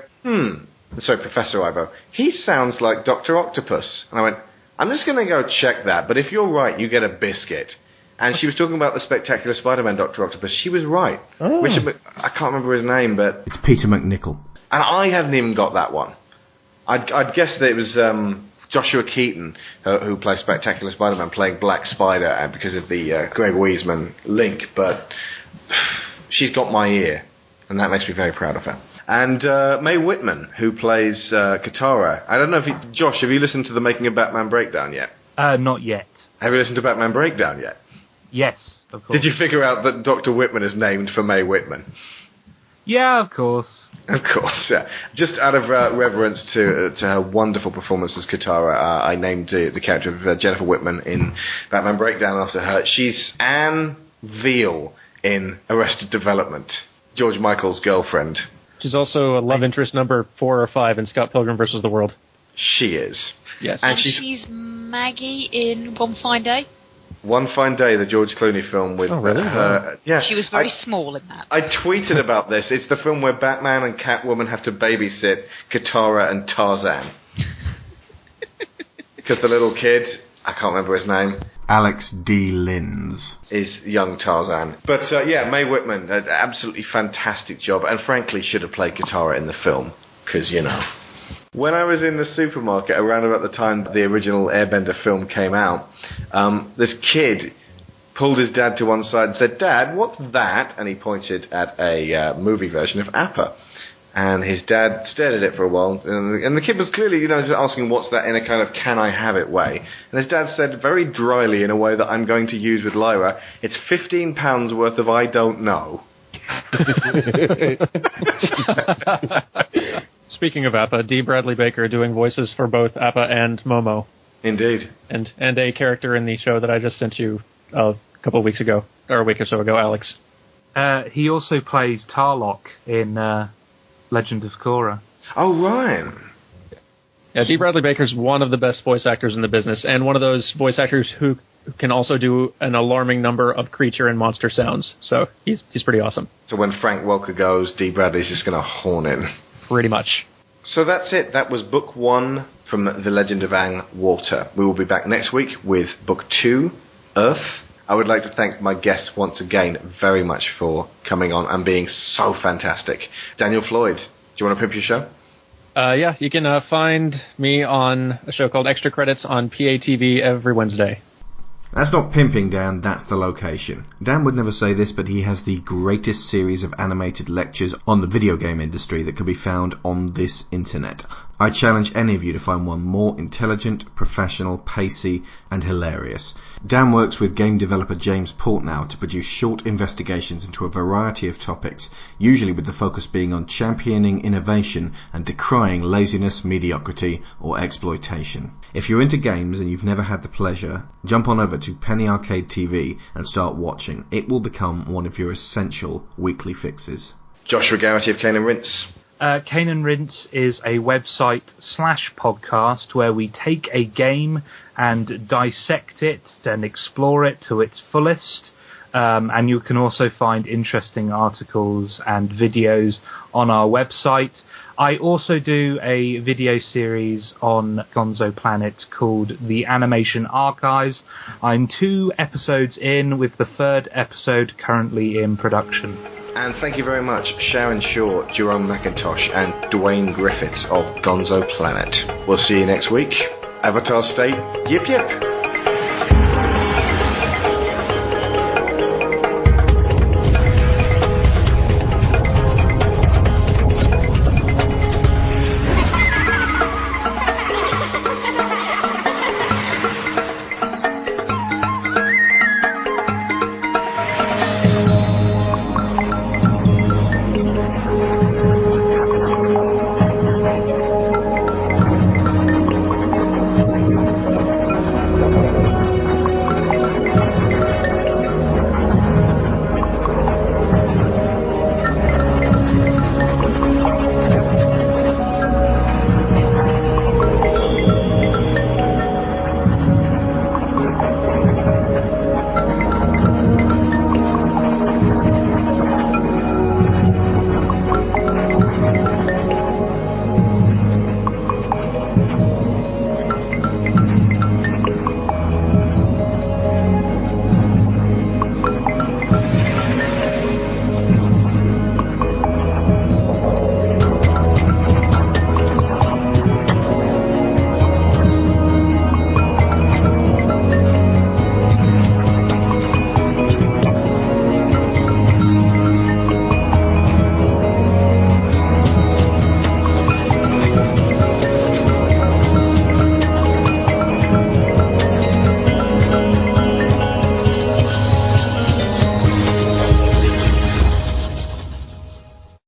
Speaker 1: sorry, Professor Ivo, he sounds like Dr. Octopus. And I went, I'm just going to go check that, but if you're right, you get a biscuit. And she was talking about the Spectacular Spider-Man Dr. Octopus. She was right.
Speaker 9: Oh.
Speaker 1: I can't remember his name, but...
Speaker 9: It's Peter McNichol.
Speaker 1: And I haven't even got that one. I'd guess that it was Joshua Keaton, who plays Spectacular Spider-Man, playing Black Spider because of the Greg Weisman link, but she's got my ear, and that makes me very proud of her. And Mae Whitman, who plays Katara. I don't know if Josh, have you listened to the Making of Batman Breakdown yet?
Speaker 2: Not yet.
Speaker 1: Have you listened to Batman Breakdown yet?
Speaker 2: Yes, of course.
Speaker 1: Did you figure out that Dr. Whitman is named for Mae Whitman?
Speaker 2: Yeah, of course.
Speaker 1: Of course, yeah. Just out of reverence to her wonderful performance as Katara, I named the character of Jennifer Whitman in Batman Breakdown after her. She's Anne Veal in Arrested Development, George Michael's girlfriend.
Speaker 5: She's also a love interest number 4 or 5 in Scott Pilgrim vs. the World.
Speaker 1: She is.
Speaker 5: Yes.
Speaker 4: And she's Maggie in One Fine Day.
Speaker 1: One Fine Day, the George Clooney film with
Speaker 5: really?
Speaker 1: her. Yeah,
Speaker 4: she was very small in that.
Speaker 1: I tweeted about this. It's the film where Batman and Catwoman have to babysit Katara and Tarzan. Because the little kid, I can't remember his name.
Speaker 9: Alex D. Linz.
Speaker 1: Is young Tarzan. But yeah, Mae Whitman, an absolutely fantastic job, and frankly should have played Katara in the film. Because, you know. When I was in the supermarket around about the time the original Airbender film came out, this kid pulled his dad to one side and said, "Dad, what's that?" And he pointed at a movie version of APA. And his dad stared at it for a while, and the kid was clearly, asking what's that in a kind of can I have it way. And his dad said very dryly, in a way that I'm going to use with Lyra, "It's £15 worth of I don't know."
Speaker 5: Speaking of APA, D. Bradley Baker doing voices for both APA and Momo.
Speaker 1: Indeed.
Speaker 5: And a character in the show that I just sent you a couple of weeks ago, or a week or so ago, Alex.
Speaker 2: He also plays Tarlok in Legend of Korra.
Speaker 1: Oh, right.
Speaker 5: Yeah, D. Bradley Baker's one of the best voice actors in the business, and one of those voice actors who can also do an alarming number of creature and monster sounds. So he's pretty awesome.
Speaker 1: So when Frank Welker goes, D. Bradley's just going to horn in.
Speaker 5: Pretty much.
Speaker 1: So that's it. That was Book 1 from The Legend of Aang Water. We will be back next week with Book 2, Earth. I would like to thank my guests once again very much for coming on and being so fantastic. Daniel Floyd, do you want to pimp your show?
Speaker 5: Yeah, you can find me on a show called Extra Credits on PATV every Wednesday.
Speaker 9: That's not pimping, Dan, that's the location. Dan would never say this, but he has the greatest series of animated lectures on the video game industry that can be found on this internet. I challenge any of you to find one more intelligent, professional, pacey, and hilarious. Dan works with game developer James Portnow to produce short investigations into a variety of topics, usually with the focus being on championing innovation and decrying laziness, mediocrity, or exploitation. If you're into games and you've never had the pleasure, jump on over to Penny Arcade TV and start watching. It will become one of your essential weekly fixes.
Speaker 1: Joshua Garrity of Cane and Rinse.
Speaker 2: Cane and Rinse is a website/podcast where we take a game and dissect it and explore it to its fullest. And you can also find interesting articles and videos on our website. I also do a video series on Gonzo Planet called The Animation Archives. I'm 2 episodes in, with the 3rd episode currently in production.
Speaker 1: And thank you very much, Sharon Shaw, Jerome McIntosh, and Duane Griffiths of Gonzo Planet. We'll see you next week. Avatar State, yip yip!